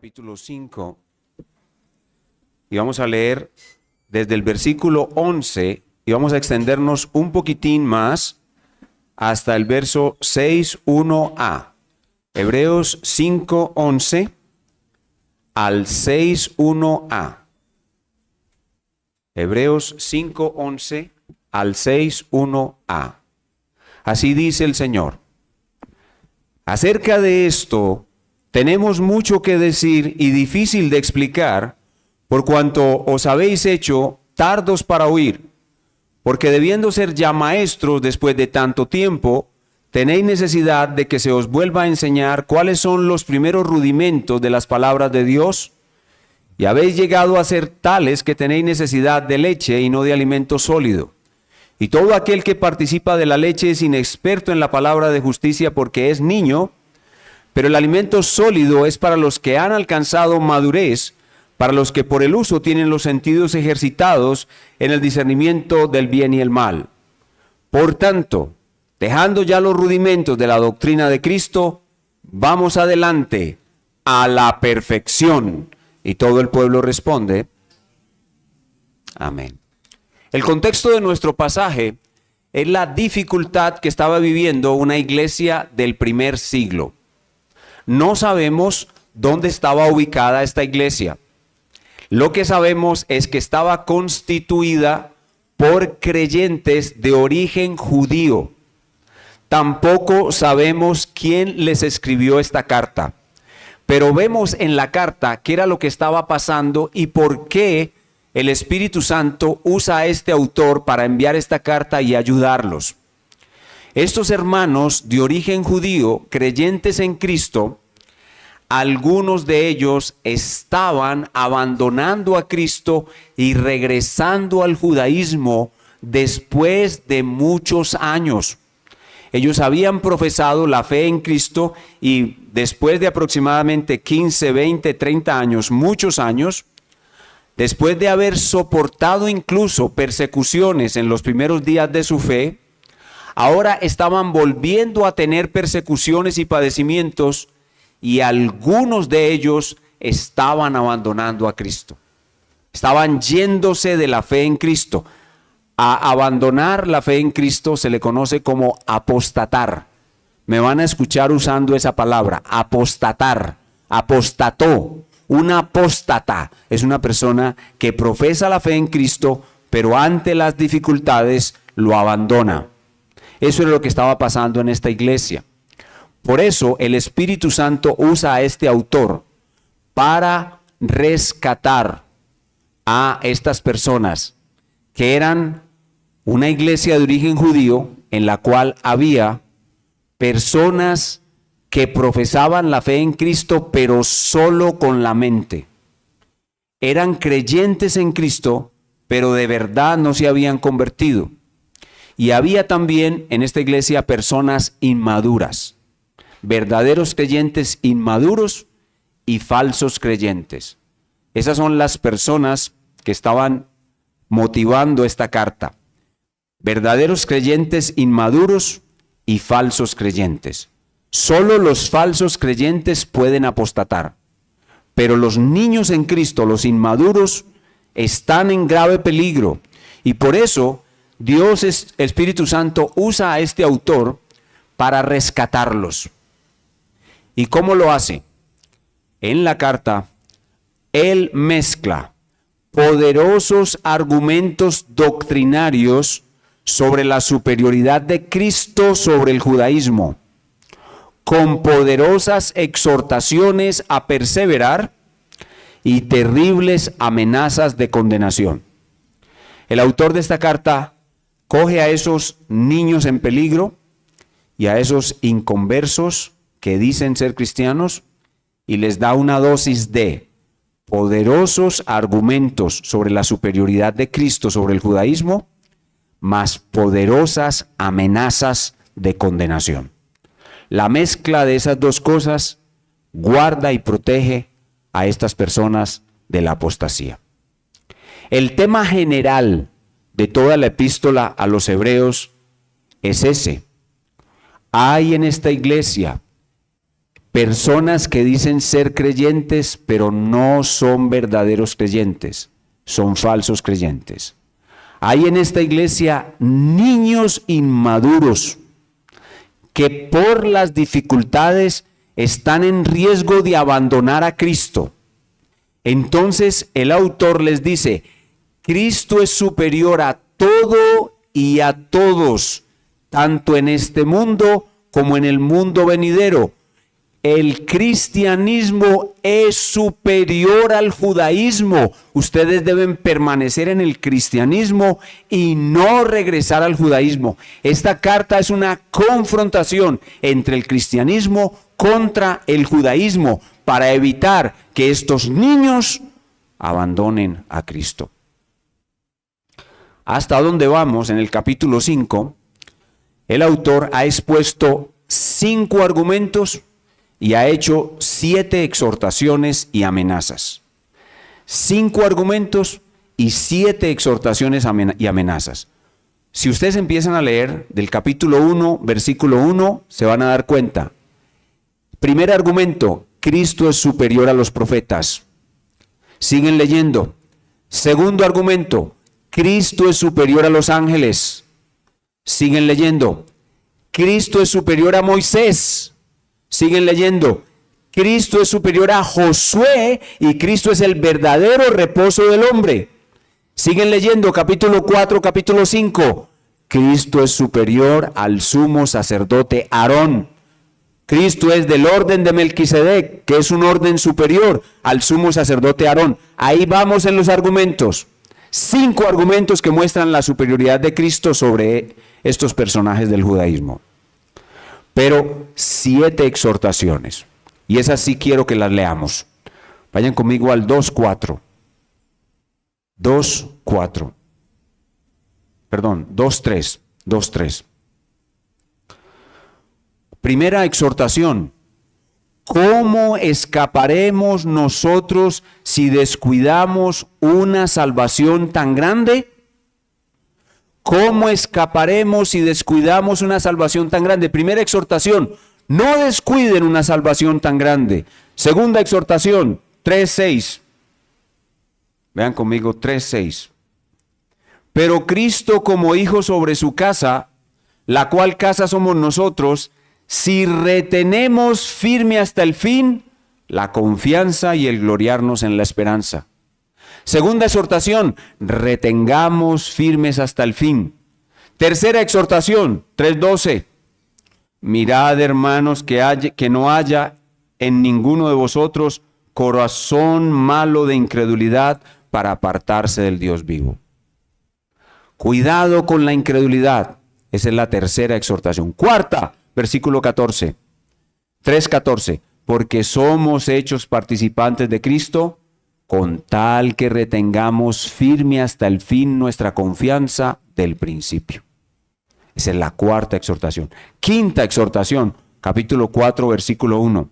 capítulo 5 y vamos a leer desde el versículo 11 y vamos a extendernos un poquitín más hasta el verso 6.1a. Hebreos 5.11 al 6.1a. Hebreos 5.11 al 6.1a. Así dice el Señor. Acerca de esto, tenemos mucho que decir y difícil de explicar, por cuanto os habéis hecho tardos para oír, porque debiendo ser ya maestros después de tanto tiempo, tenéis necesidad de que se os vuelva a enseñar cuáles son los primeros rudimentos de las palabras de Dios, y habéis llegado a ser tales que tenéis necesidad de leche y no de alimento sólido. Y todo aquel que participa de la leche es inexperto en la palabra de justicia porque es niño, pero el alimento sólido es para los que han alcanzado madurez, para los que por el uso tienen los sentidos ejercitados en el discernimiento del bien y el mal. Por tanto, dejando ya los rudimentos de la doctrina de Cristo, vamos adelante a la perfección. Y todo el pueblo responde, amén. El contexto de nuestro pasaje es la dificultad que estaba viviendo una iglesia del primer siglo. No sabemos dónde estaba ubicada esta iglesia. Lo que sabemos es que estaba constituida por creyentes de origen judío. Tampoco sabemos quién les escribió esta carta, pero vemos en la carta qué era lo que estaba pasando y por qué el Espíritu Santo usa a este autor para enviar esta carta y ayudarlos. Estos hermanos de origen judío, creyentes en Cristo, algunos de ellos estaban abandonando a Cristo y regresando al judaísmo después de muchos años. Ellos habían profesado la fe en Cristo y después de aproximadamente 15, 20, 30 años, muchos años, después de haber soportado incluso persecuciones en los primeros días de su fe, ahora estaban volviendo a tener persecuciones y padecimientos y algunos de ellos estaban abandonando a Cristo. Estaban yéndose de la fe en Cristo. A abandonar la fe en Cristo se le conoce como apostatar. Me van a escuchar usando esa palabra, apostatar, apostató. Un apóstata es una persona que profesa la fe en Cristo, pero ante las dificultades lo abandona. Eso es lo que estaba pasando en esta iglesia. Por eso el Espíritu Santo usa a este autor para rescatar a estas personas que eran una iglesia de origen judío en la cual había personas que profesaban la fe en Cristo, pero solo con la mente. Eran creyentes en Cristo, pero de verdad no se habían convertido. Y había también en esta iglesia personas inmaduras, verdaderos creyentes inmaduros y falsos creyentes. Esas son las personas que estaban motivando esta carta. Verdaderos creyentes inmaduros y falsos creyentes. Solo los falsos creyentes pueden apostatar, pero los niños en Cristo, los inmaduros, están en grave peligro. Y por eso Dios, Espíritu Santo, usa a este autor para rescatarlos. ¿Y cómo lo hace? En la carta, él mezcla poderosos argumentos doctrinarios sobre la superioridad de Cristo sobre el judaísmo, con poderosas exhortaciones a perseverar y terribles amenazas de condenación. El autor de esta carta coge a esos niños en peligro y a esos inconversos que dicen ser cristianos y les da una dosis de poderosos argumentos sobre la superioridad de Cristo sobre el judaísmo, más poderosas amenazas de condenación. La mezcla de esas dos cosas guarda y protege a estas personas de la apostasía. El tema general de toda la epístola a los hebreos es ese. Hay en esta iglesia personas que dicen ser creyentes, pero no son verdaderos creyentes, son falsos creyentes. Hay en esta iglesia niños inmaduros que por las dificultades están en riesgo de abandonar a Cristo. Entonces el autor les dice, Cristo es superior a todo y a todos, tanto en este mundo como en el mundo venidero. El cristianismo es superior al judaísmo. Ustedes deben permanecer en el cristianismo y no regresar al judaísmo. Esta carta es una confrontación entre el cristianismo contra el judaísmo para evitar que estos niños abandonen a Cristo. Hasta donde vamos en el capítulo 5, el autor ha expuesto 5 argumentos y ha hecho 7 exhortaciones y amenazas. 5 argumentos y 7 exhortaciones y amenazas. Si ustedes empiezan a leer del capítulo 1, versículo 1, se van a dar cuenta. Primer argumento, Cristo es superior a los profetas. Siguen leyendo. Segundo argumento, Cristo es superior a los ángeles. Siguen leyendo. Cristo es superior a Moisés. Siguen leyendo. Cristo es superior a Josué y Cristo es el verdadero reposo del hombre. Siguen leyendo capítulo 4, capítulo 5. Cristo es superior al sumo sacerdote Aarón. Cristo es del orden de Melquisedec, que es un orden superior al sumo sacerdote Aarón. Ahí vamos en los argumentos. 5 argumentos que muestran la superioridad de Cristo sobre estos personajes del judaísmo. Pero 7 exhortaciones. Y esas sí quiero que las leamos. Vayan conmigo al 2.4. 2.4. Perdón, 2.3. 2.3. Primera exhortación. ¿Cómo escaparemos nosotros si descuidamos una salvación tan grande? ¿Cómo escaparemos si descuidamos una salvación tan grande? Primera exhortación, no descuiden una salvación tan grande. Segunda exhortación, 3:6. Vean conmigo 3:6. Pero Cristo como hijo sobre su casa, la cual casa somos nosotros, si retenemos firme hasta el fin la confianza y el gloriarnos en la esperanza. Segunda exhortación, retengamos firmes hasta el fin. Tercera exhortación, 3:12. Mirad, hermanos, que no haya en ninguno de vosotros corazón malo de incredulidad para apartarse del Dios vivo. Cuidado con la incredulidad. Esa es la tercera exhortación. Cuarta, versículo 14. 3:14. Porque somos hechos participantes de Cristo, con tal que retengamos firme hasta el fin nuestra confianza del principio. Esa es la cuarta exhortación. Quinta exhortación, capítulo 4, versículo 1.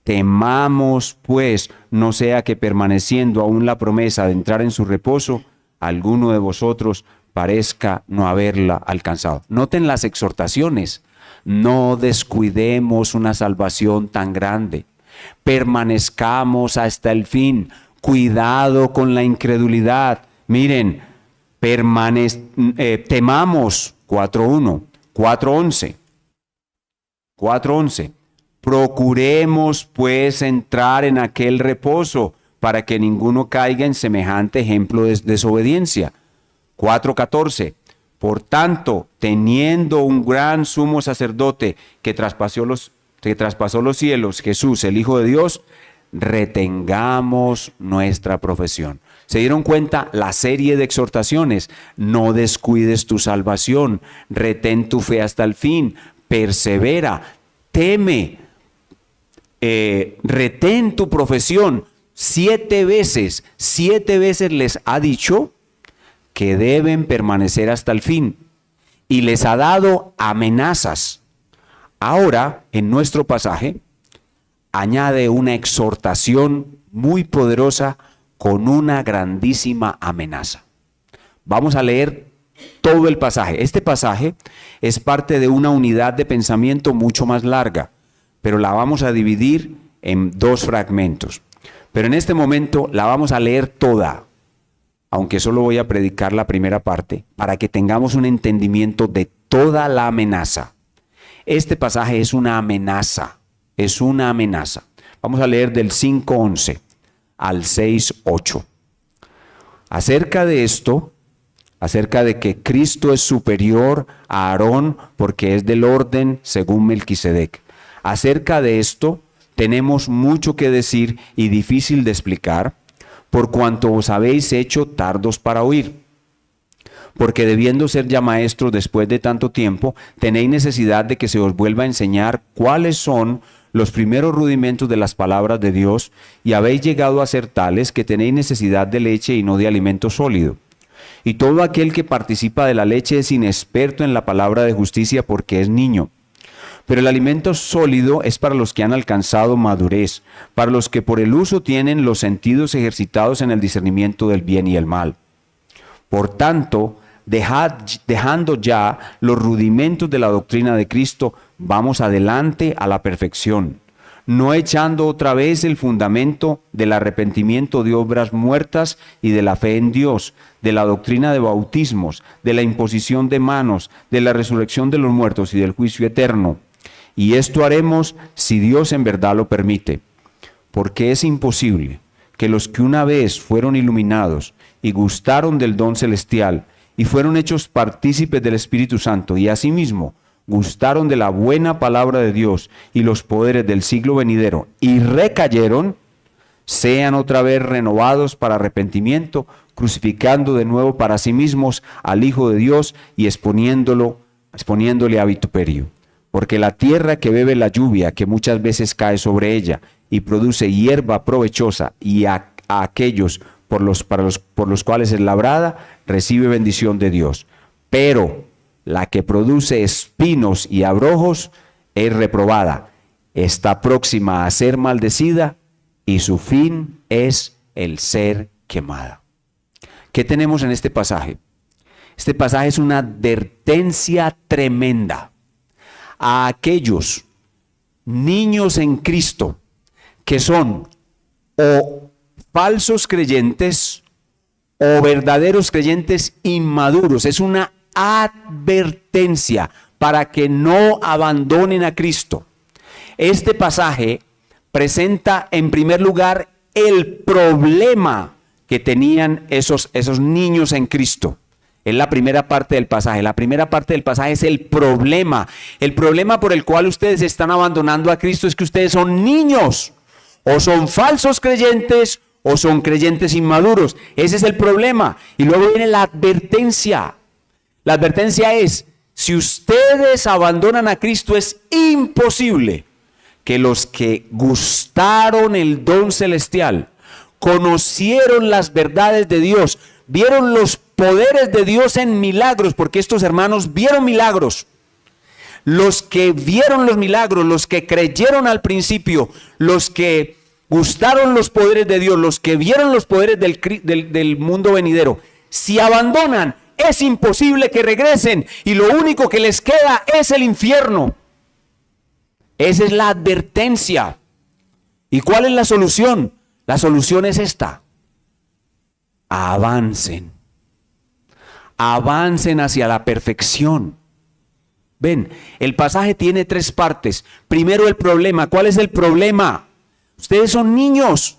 Temamos, pues, no sea que permaneciendo aún la promesa de entrar en su reposo, alguno de vosotros parezca no haberla alcanzado. Noten las exhortaciones. No descuidemos una salvación tan grande. Permanezcamos hasta el fin. Cuidado con la incredulidad. Miren, temamos, 4.1, 4.11. 4.11. Procuremos pues entrar en aquel reposo para que ninguno caiga en semejante ejemplo de desobediencia. 4.14. Por tanto, teniendo un gran sumo sacerdote que traspasó los cielos, Jesús, el Hijo de Dios, retengamos nuestra profesión. ¿Se dieron cuenta la serie de exhortaciones? No descuides tu salvación, retén tu fe hasta el fin, persevera, teme, retén tu profesión. 7 veces les ha dicho que deben permanecer hasta el fin y les ha dado amenazas. Ahora, en nuestro pasaje, añade una exhortación muy poderosa con una grandísima amenaza. Vamos a leer todo el pasaje. Este pasaje es parte de una unidad de pensamiento mucho más larga. pero la vamos a dividir en dos fragmentos. Pero en este momento la vamos a leer toda, aunque solo voy a predicar la primera parte, para que tengamos un entendimiento de toda la amenaza. Este pasaje es una amenaza, es una amenaza. Vamos a leer del 5:11 al 6:8. Acerca de esto, acerca de que Cristo es superior a Aarón porque es del orden según Melquisedec. Acerca de esto tenemos mucho que decir y difícil de explicar, por cuanto os habéis hecho tardos para oír. Porque debiendo ser ya maestros después de tanto tiempo, tenéis necesidad de que se os vuelva a enseñar cuáles son los primeros rudimentos de las palabras de Dios, y habéis llegado a ser tales que tenéis necesidad de leche y no de alimento sólido. Y todo aquel que participa de la leche es inexperto en la palabra de justicia porque es niño. Pero el alimento sólido es para los que han alcanzado madurez, para los que por el uso tienen los sentidos ejercitados en el discernimiento del bien y el mal. Por tanto, dejando ya los rudimentos de la doctrina de Cristo, vamos adelante a la perfección, no echando otra vez el fundamento del arrepentimiento de obras muertas y de la fe en Dios, de la doctrina de bautismos, de la imposición de manos, de la resurrección de los muertos y del juicio eterno. Y esto haremos si Dios en verdad lo permite, porque es imposible que los que una vez fueron iluminados y gustaron del don celestial y fueron hechos partícipes del Espíritu Santo y asimismo gustaron de la buena palabra de Dios y los poderes del siglo venidero y recayeron, sean otra vez renovados para arrepentimiento, crucificando de nuevo para sí mismos al Hijo de Dios y exponiéndole a vituperio. Porque la tierra que bebe la lluvia que muchas veces cae sobre ella y produce hierba provechosa y a aquellos por los cuales es labrada, recibe bendición de Dios. Pero la que produce espinos y abrojos es reprobada, está próxima a ser maldecida y su fin es el ser quemada. ¿Qué tenemos en este pasaje? Este pasaje es una advertencia tremenda a aquellos niños en Cristo que son o falsos creyentes o verdaderos creyentes inmaduros. Es una advertencia para que no abandonen a Cristo. Este pasaje presenta en primer lugar el problema que tenían esos niños en Cristo. Es la primera parte del pasaje. La primera parte del pasaje es el problema. El problema por el cual ustedes están abandonando a Cristo es que ustedes son niños. O son falsos creyentes o son creyentes inmaduros. Ese es el problema. Y luego viene la advertencia. La advertencia es, si ustedes abandonan a Cristo, es imposible que los que gustaron el don celestial, conocieron las verdades de Dios, vieron los poderes de Dios en milagros, porque estos hermanos vieron milagros. Los que vieron los milagros, los que creyeron al principio, los que gustaron los poderes de Dios, los que vieron los poderes del mundo venidero, si abandonan, es imposible que regresen y lo único que les queda es el infierno. Esa es la advertencia. ¿Y cuál es la solución? La solución es esta: avancen. Avancen hacia la perfección. Ven, el pasaje tiene tres partes. Primero, el problema. ¿Cuál es el problema? Ustedes son niños.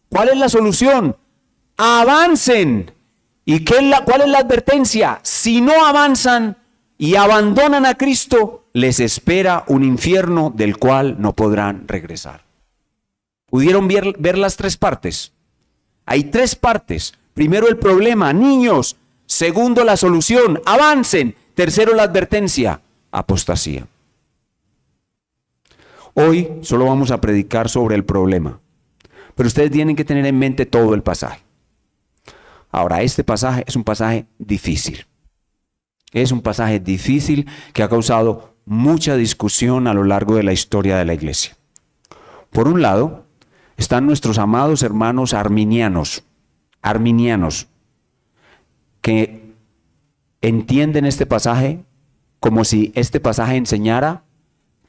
¿Cuál es la solución? Avancen. ¿Y cuál es la advertencia? Si no avanzan y abandonan a Cristo, les espera un infierno del cual no podrán regresar. ¿Pudieron ver las tres partes? Hay tres partes. Primero, el problema, niños. Segundo, la solución, avancen. Tercero, la advertencia, apostasía. Hoy solo vamos a predicar sobre el problema, pero ustedes tienen que tener en mente todo el pasaje. Ahora, este pasaje es un pasaje difícil. Es un pasaje difícil que ha causado mucha discusión a lo largo de la historia de la iglesia. Por un lado, están nuestros amados hermanos arminianos, que entienden este pasaje como si este pasaje enseñara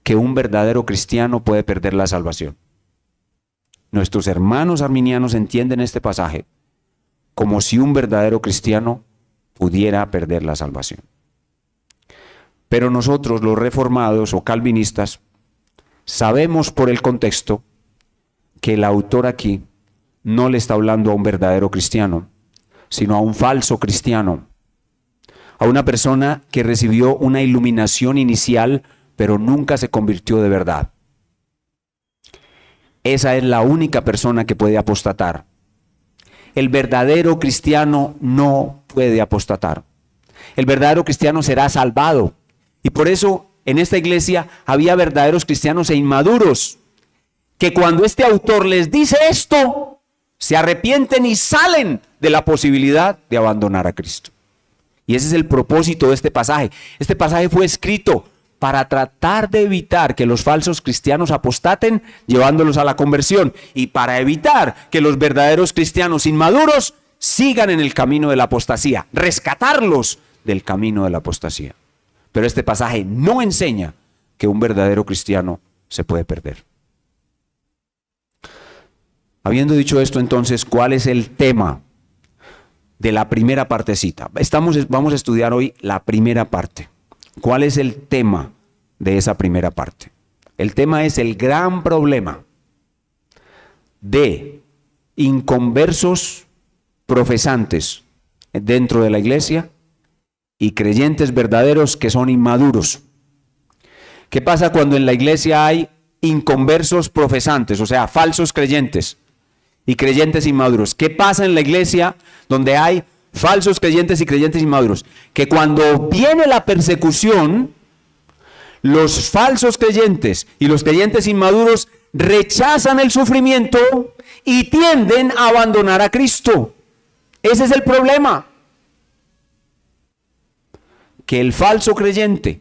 que un verdadero cristiano puede perder la salvación. Nuestros hermanos arminianos entienden este pasaje como si un verdadero cristiano pudiera perder la salvación. Pero nosotros, los reformados o calvinistas, sabemos por el contexto que el autor aquí no le está hablando a un verdadero cristiano, sino a un falso cristiano, a una persona que recibió una iluminación inicial, pero nunca se convirtió de verdad. Esa es la única persona que puede apostatar. El verdadero cristiano no puede apostatar. El verdadero cristiano será salvado. Y por eso en esta iglesia había verdaderos cristianos e inmaduros, que cuando este autor les dice esto, se arrepienten y salen de la posibilidad de abandonar a Cristo. Y ese es el propósito de este pasaje. Este pasaje fue escrito para tratar de evitar que los falsos cristianos apostaten, llevándolos a la conversión, y para evitar que los verdaderos cristianos inmaduros sigan en el camino de la apostasía, rescatarlos del camino de la apostasía. Pero este pasaje no enseña que un verdadero cristiano se puede perder. Habiendo dicho esto, entonces, ¿cuál es el tema de la primera partecita? Vamos a estudiar hoy la primera parte. ¿Cuál es el tema de esa primera parte? El tema es el gran problema de inconversos profesantes dentro de la iglesia y creyentes verdaderos que son inmaduros. ¿Qué pasa cuando en la iglesia hay inconversos profesantes, o sea, falsos creyentes, y creyentes inmaduros? ¿Qué pasa en la iglesia donde hay falsos creyentes y creyentes inmaduros? Que cuando viene la persecución, los falsos creyentes y los creyentes inmaduros rechazan el sufrimiento y tienden a abandonar a Cristo. Ese es el problema. Que el falso creyente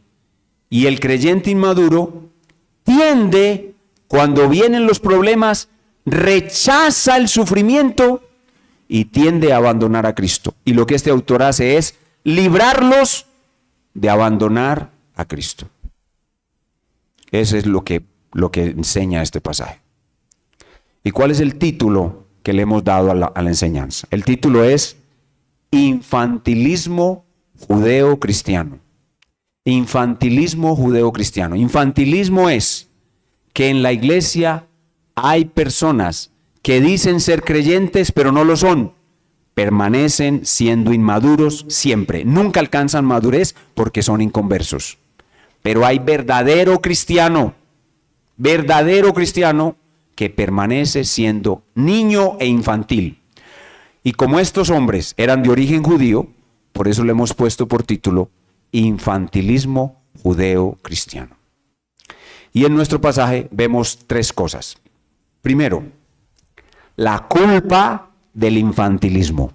y el creyente inmaduro tiende, cuando vienen los problemas, rechaza el sufrimiento y tiende a abandonar a Cristo. Y lo que este autor hace es librarlos de abandonar a Cristo. Ese es lo que enseña este pasaje. ¿Y cuál es el título que le hemos dado a la enseñanza? El título es Infantilismo judeo-cristiano. Infantilismo judeo-cristiano. Infantilismo es que en la iglesia hay personas que dicen ser creyentes, pero no lo son. Permanecen siendo inmaduros siempre. Nunca alcanzan madurez porque son inconversos. Pero hay verdadero cristiano que permanece siendo niño e infantil. Y como estos hombres eran de origen judío, por eso le hemos puesto por título Infantilismo judeo-cristiano. Y en nuestro pasaje vemos tres cosas. Primero, la culpa del infantilismo.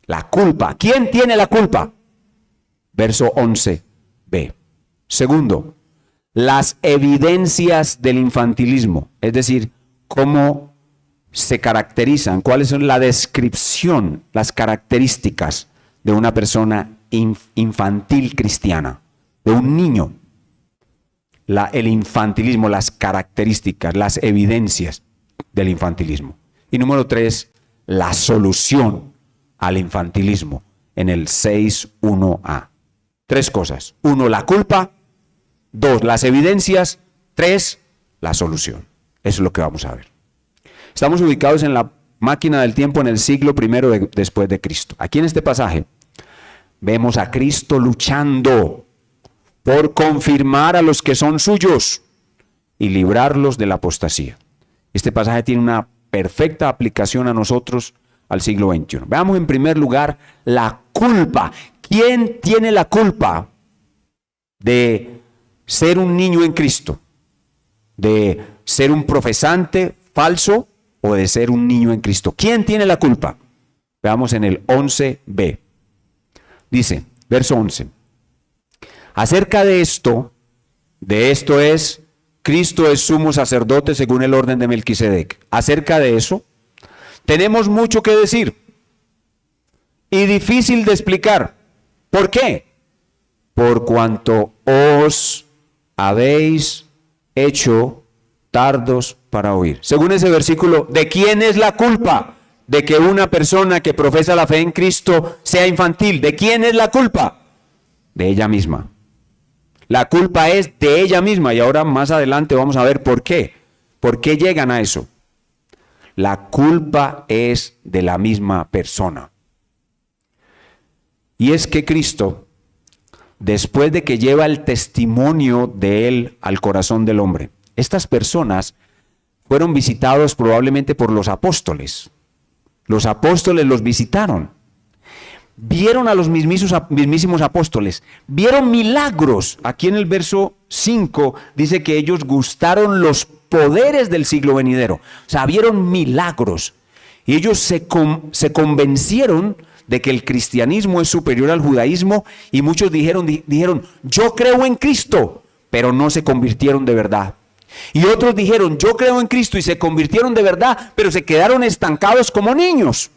La culpa. ¿Quién tiene la culpa? Verso 11b. Segundo, las evidencias del infantilismo. Es decir, cómo se caracterizan, cuáles son la descripción, las características de una persona infantil cristiana, de un niño. El infantilismo, las características, las evidencias del infantilismo. Y número 3, la solución al infantilismo en el 6.1a. Tres cosas. 1, la culpa. 2, las evidencias. 3, la solución. Eso es lo que vamos a ver. Estamos ubicados en la máquina del tiempo en el siglo I después de Cristo. Aquí en este pasaje vemos a Cristo luchando por confirmar a los que son suyos y librarlos de la apostasía. Este pasaje tiene una perfecta aplicación a nosotros al siglo XXI. Veamos en primer lugar la culpa. ¿Quién tiene la culpa de ser un niño en Cristo? ¿De ser un profesante falso o de ser un niño en Cristo? ¿Quién tiene la culpa? Veamos en el 11b. Dice, verso 11. Acerca de esto es, Cristo es sumo sacerdote según el orden de Melquisedec. Acerca de eso, tenemos mucho que decir y difícil de explicar. ¿Por qué? Por cuanto os habéis hecho tardos para oír. Según ese versículo, ¿de quién es la culpa de que una persona que profesa la fe en Cristo sea infantil? ¿De quién es la culpa? De ella misma. La culpa es de ella misma, y ahora más adelante vamos a ver por qué. ¿Por qué llegan a eso? La culpa es de la misma persona. Y es que Cristo, después de que lleva el testimonio de Él al corazón del hombre, estas personas fueron visitados probablemente por los apóstoles. Los apóstoles los visitaron. Vieron a los mismísimos apóstoles. Vieron milagros. Aquí en el verso 5 dice que ellos gustaron los poderes del siglo venidero. O sea, vieron milagros. Y ellos se convencieron de que el cristianismo es superior al judaísmo, y muchos dijeron, yo creo en Cristo, pero no se convirtieron de verdad. Y otros dijeron, yo creo en Cristo, y se convirtieron de verdad, pero se quedaron estancados como niños.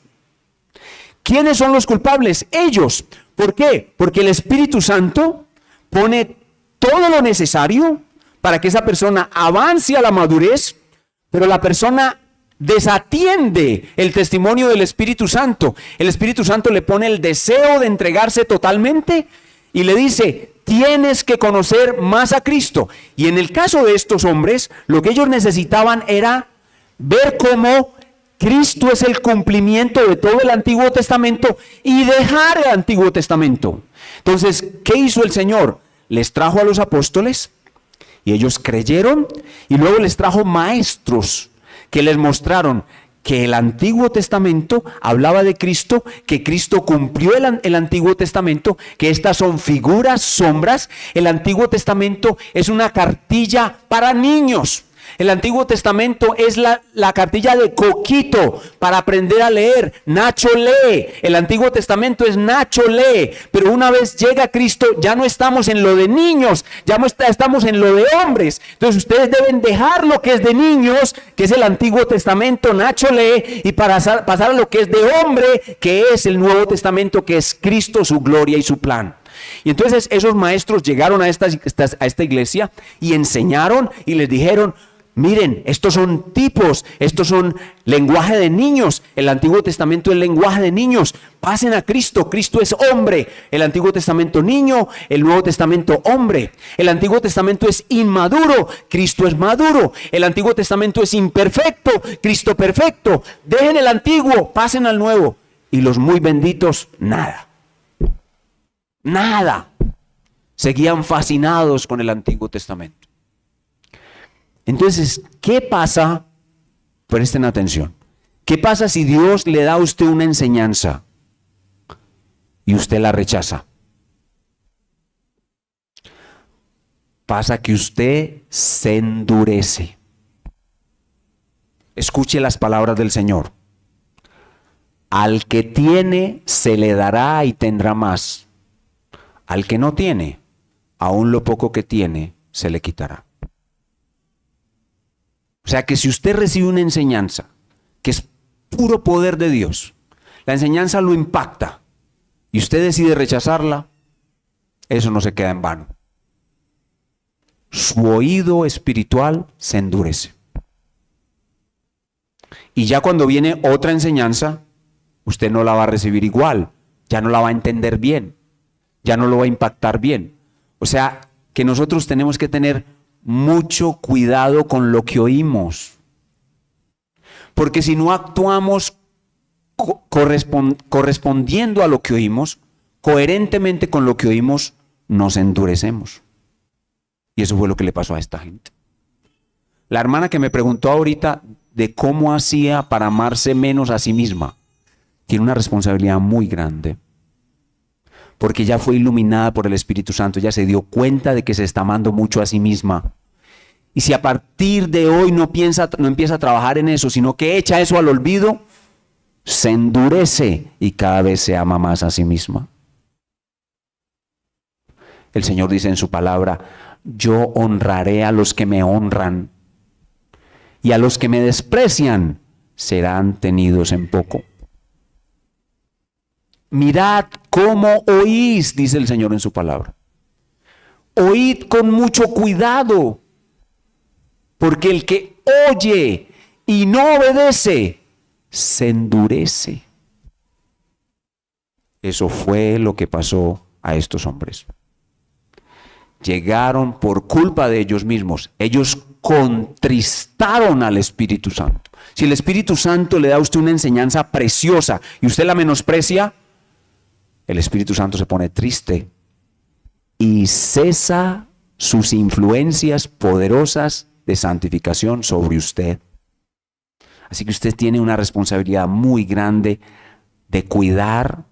¿Quiénes son los culpables? Ellos. ¿Por qué? Porque el Espíritu Santo pone todo lo necesario para que esa persona avance a la madurez, pero la persona desatiende el testimonio del Espíritu Santo. El Espíritu Santo le pone el deseo de entregarse totalmente y le dice, tienes que conocer más a Cristo. Y en el caso de estos hombres, lo que ellos necesitaban era ver cómo Cristo es el cumplimiento de todo el Antiguo Testamento y dejar el Antiguo Testamento. Entonces, ¿qué hizo el Señor? Les trajo a los apóstoles y ellos creyeron, y luego les trajo maestros que les mostraron que el Antiguo Testamento hablaba de Cristo, que Cristo cumplió el Antiguo Testamento, que estas son figuras, sombras. El Antiguo Testamento es una cartilla para niños. El Antiguo Testamento es la cartilla de Coquito para aprender a leer. Nacho lee. El Antiguo Testamento es Nacho lee. Pero una vez llega Cristo, ya no estamos en lo de niños, ya no estamos en lo de hombres. Entonces ustedes deben dejar lo que es de niños, que es el Antiguo Testamento, Nacho lee, y pasar a lo que es de hombre, que es el Nuevo Testamento, que es Cristo, su gloria y su plan. Y entonces esos maestros llegaron a esta iglesia y enseñaron y les dijeron, miren, estos son tipos, estos son lenguaje de niños. El Antiguo Testamento es lenguaje de niños. Pasen a Cristo. Cristo es hombre. El Antiguo Testamento niño, el Nuevo Testamento hombre. El Antiguo Testamento es inmaduro, Cristo es maduro. El Antiguo Testamento es imperfecto, Cristo perfecto. Dejen el antiguo, pasen al nuevo. Y los muy benditos, nada. Nada. Seguían fascinados con el Antiguo Testamento. Entonces, ¿qué pasa? Presten atención. ¿Qué pasa si Dios le da a usted una enseñanza y usted la rechaza? Pasa que usted se endurece. Escuche las palabras del Señor. Al que tiene, se le dará y tendrá más. Al que no tiene, aún lo poco que tiene, se le quitará. O sea que si usted recibe una enseñanza que es puro poder de Dios, la enseñanza lo impacta y usted decide rechazarla, eso no se queda en vano. Su oído espiritual se endurece. Y ya cuando viene otra enseñanza, usted no la va a recibir igual, ya no la va a entender bien, ya no lo va a impactar bien. O sea que nosotros tenemos que tener mucho cuidado con lo que oímos, porque si no actuamos correspondiendo a lo que oímos, coherentemente con lo que oímos, nos endurecemos. Y eso fue lo que le pasó a esta gente. La hermana que me preguntó ahorita de cómo hacía para amarse menos a sí misma, tiene una responsabilidad muy grande, porque ya fue iluminada por el Espíritu Santo, ya se dio cuenta de que se está amando mucho a sí misma. Y si a partir de hoy no empieza a trabajar en eso, sino que echa eso al olvido, se endurece y cada vez se ama más a sí misma. El Señor dice en su palabra, yo honraré a los que me honran, y a los que me desprecian serán tenidos en poco. Mirad cómo oís, dice el Señor en su palabra. Oíd con mucho cuidado. porque el que oye y no obedece, se endurece. Eso fue lo que pasó a estos hombres. Llegaron por culpa de ellos mismos. Ellos contristaron al Espíritu Santo. Si el Espíritu Santo le da a usted una enseñanza preciosa y usted la menosprecia, el Espíritu Santo se pone triste y cesa sus influencias poderosas de santificación sobre usted. Así que usted tiene una responsabilidad muy grande de cuidar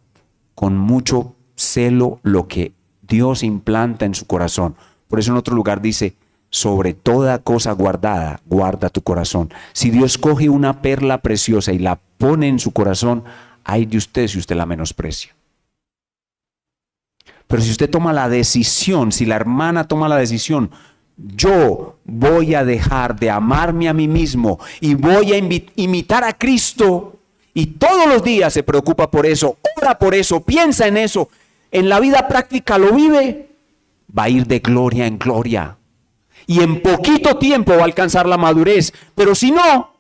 con mucho celo lo que Dios implanta en su corazón. Por eso en otro lugar dice, sobre toda cosa guardada, guarda tu corazón. Si Dios coge una perla preciosa y la pone en su corazón, ay de usted si usted la menosprecia. Pero si usted toma la decisión, si la hermana toma la decisión, yo voy a dejar de amarme a mí mismo y voy a imitar a Cristo, y todos los días se preocupa por eso, ora por eso, piensa en eso, en la vida práctica lo vive, va a ir de gloria en gloria. Y en poquito tiempo va a alcanzar la madurez, pero si no,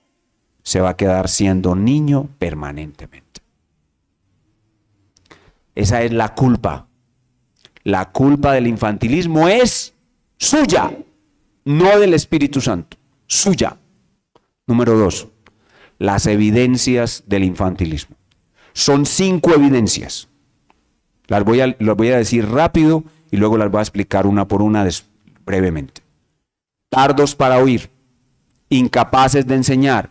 se va a quedar siendo niño permanentemente. Esa es la culpa. La culpa del infantilismo es suya, no del Espíritu Santo, suya. Número 2, las evidencias del infantilismo. Son 5 evidencias. Las voy a decir rápido y luego las voy a explicar una por una brevemente. Tardos para oír, incapaces de enseñar,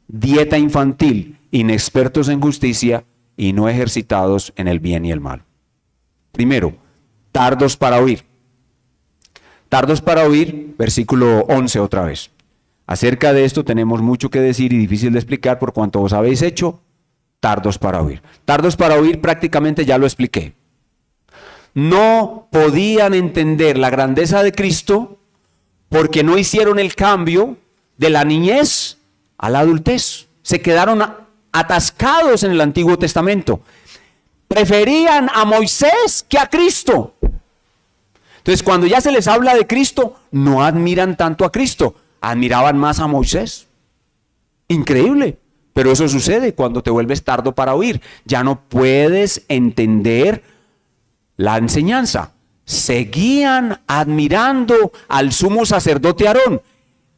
dieta infantil, inexpertos en justicia y no ejercitados en el bien y el mal. Primero, tardos para oír. Tardos para oír, versículo 11 otra vez. Acerca de esto tenemos mucho que decir y difícil de explicar por cuanto vos habéis hecho tardos para oír. Tardos para oír prácticamente ya lo expliqué. No podían entender la grandeza de Cristo porque no hicieron el cambio de la niñez a la adultez. Se quedaron atascados en el Antiguo Testamento. Preferían a Moisés que a Cristo. Entonces, cuando ya se les habla de Cristo, no admiran tanto a Cristo, admiraban más a Moisés. Increíble, pero eso sucede cuando te vuelves tardo para oír. Ya no puedes entender la enseñanza. Seguían admirando al sumo sacerdote Aarón.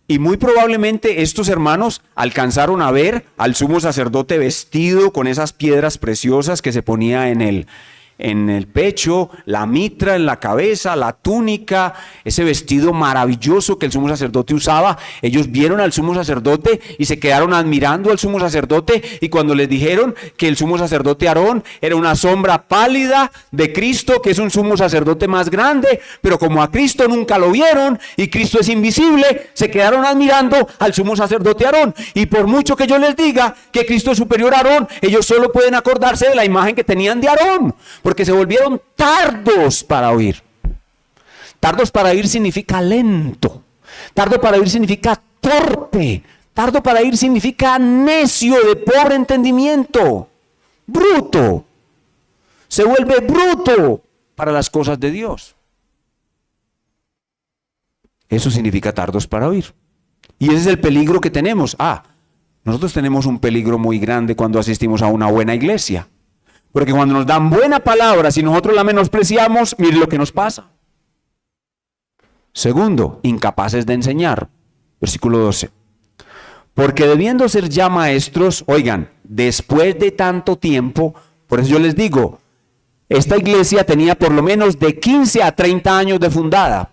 Y muy probablemente estos hermanos alcanzaron a ver al sumo sacerdote vestido con esas piedras preciosas que se ponía en el pecho, la mitra en la cabeza, la túnica, ese vestido maravilloso que el sumo sacerdote usaba. Ellos vieron al sumo sacerdote y se quedaron admirando al sumo sacerdote, y cuando les dijeron que el sumo sacerdote Aarón era una sombra pálida de Cristo, que es un sumo sacerdote más grande, pero como a Cristo nunca lo vieron y Cristo es invisible, se quedaron admirando al sumo sacerdote Aarón. Y por mucho que yo les diga que Cristo es superior a Aarón, ellos solo pueden acordarse de la imagen que tenían de Aarón, porque se volvieron tardos para oír. Tardos para oír significa lento. Tardo para oír significa torpe. Tardo para oír significa necio, de pobre entendimiento. Bruto. Se vuelve bruto para las cosas de Dios. Eso significa tardos para oír. Y ese es el peligro que tenemos. Nosotros tenemos un peligro muy grande cuando asistimos a una buena iglesia. Porque cuando nos dan buena palabra, si nosotros la menospreciamos, mire lo que nos pasa. Segundo, incapaces de enseñar. Versículo 12. Porque debiendo ser ya maestros, oigan, después de tanto tiempo, por eso yo les digo, esta iglesia tenía por lo menos de 15 a 30 años de fundada.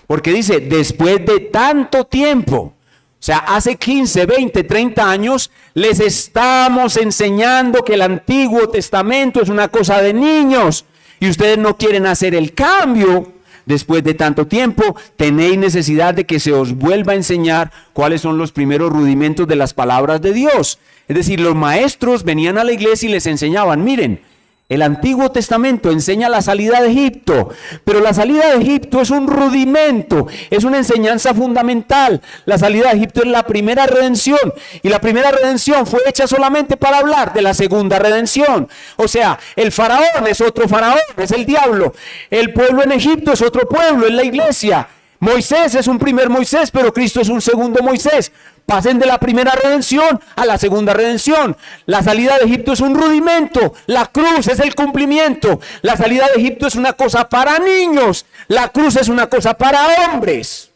Porque dice, después de tanto tiempo. O sea, hace 15, 20, 30 años les estamos enseñando que el Antiguo Testamento es una cosa de niños y ustedes no quieren hacer el cambio. Después de tanto tiempo, tenéis necesidad de que se os vuelva a enseñar cuáles son los primeros rudimentos de las palabras de Dios. Es decir, los maestros venían a la iglesia y les enseñaban, miren, el Antiguo Testamento enseña la salida de Egipto, pero la salida de Egipto es un rudimento, es una enseñanza fundamental. La salida de Egipto es la primera redención, y la primera redención fue hecha solamente para hablar de la segunda redención. O sea, el faraón es otro faraón, es el diablo. El pueblo en Egipto es otro pueblo, es la iglesia. Moisés es un primer Moisés, pero Cristo es un segundo Moisés. Pasen de la primera redención a la segunda redención. La salida de Egipto es un rudimento, la cruz es el cumplimiento. La salida de Egipto es una cosa para niños, la cruz es una cosa para hombres.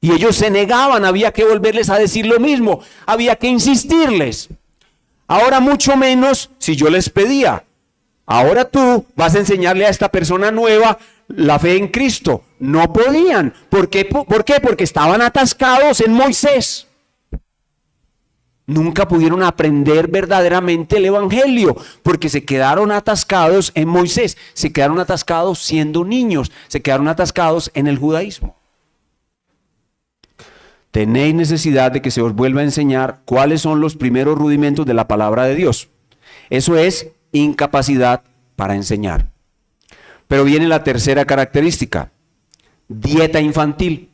Y ellos se negaban, había que volverles a decir lo mismo, había que insistirles. Ahora mucho menos si yo les pedía, ahora tú vas a enseñarle a esta persona nueva la fe en Cristo. No podían. ¿Por qué? Porque estaban atascados en Moisés. Nunca pudieron aprender verdaderamente el evangelio, porque se quedaron atascados en Moisés, se quedaron atascados siendo niños, se quedaron atascados en el judaísmo. Tenéis necesidad de que se os vuelva a enseñar cuáles son los primeros rudimentos de la palabra de Dios. Eso es incapacidad para enseñar. Pero viene la tercera característica, dieta infantil.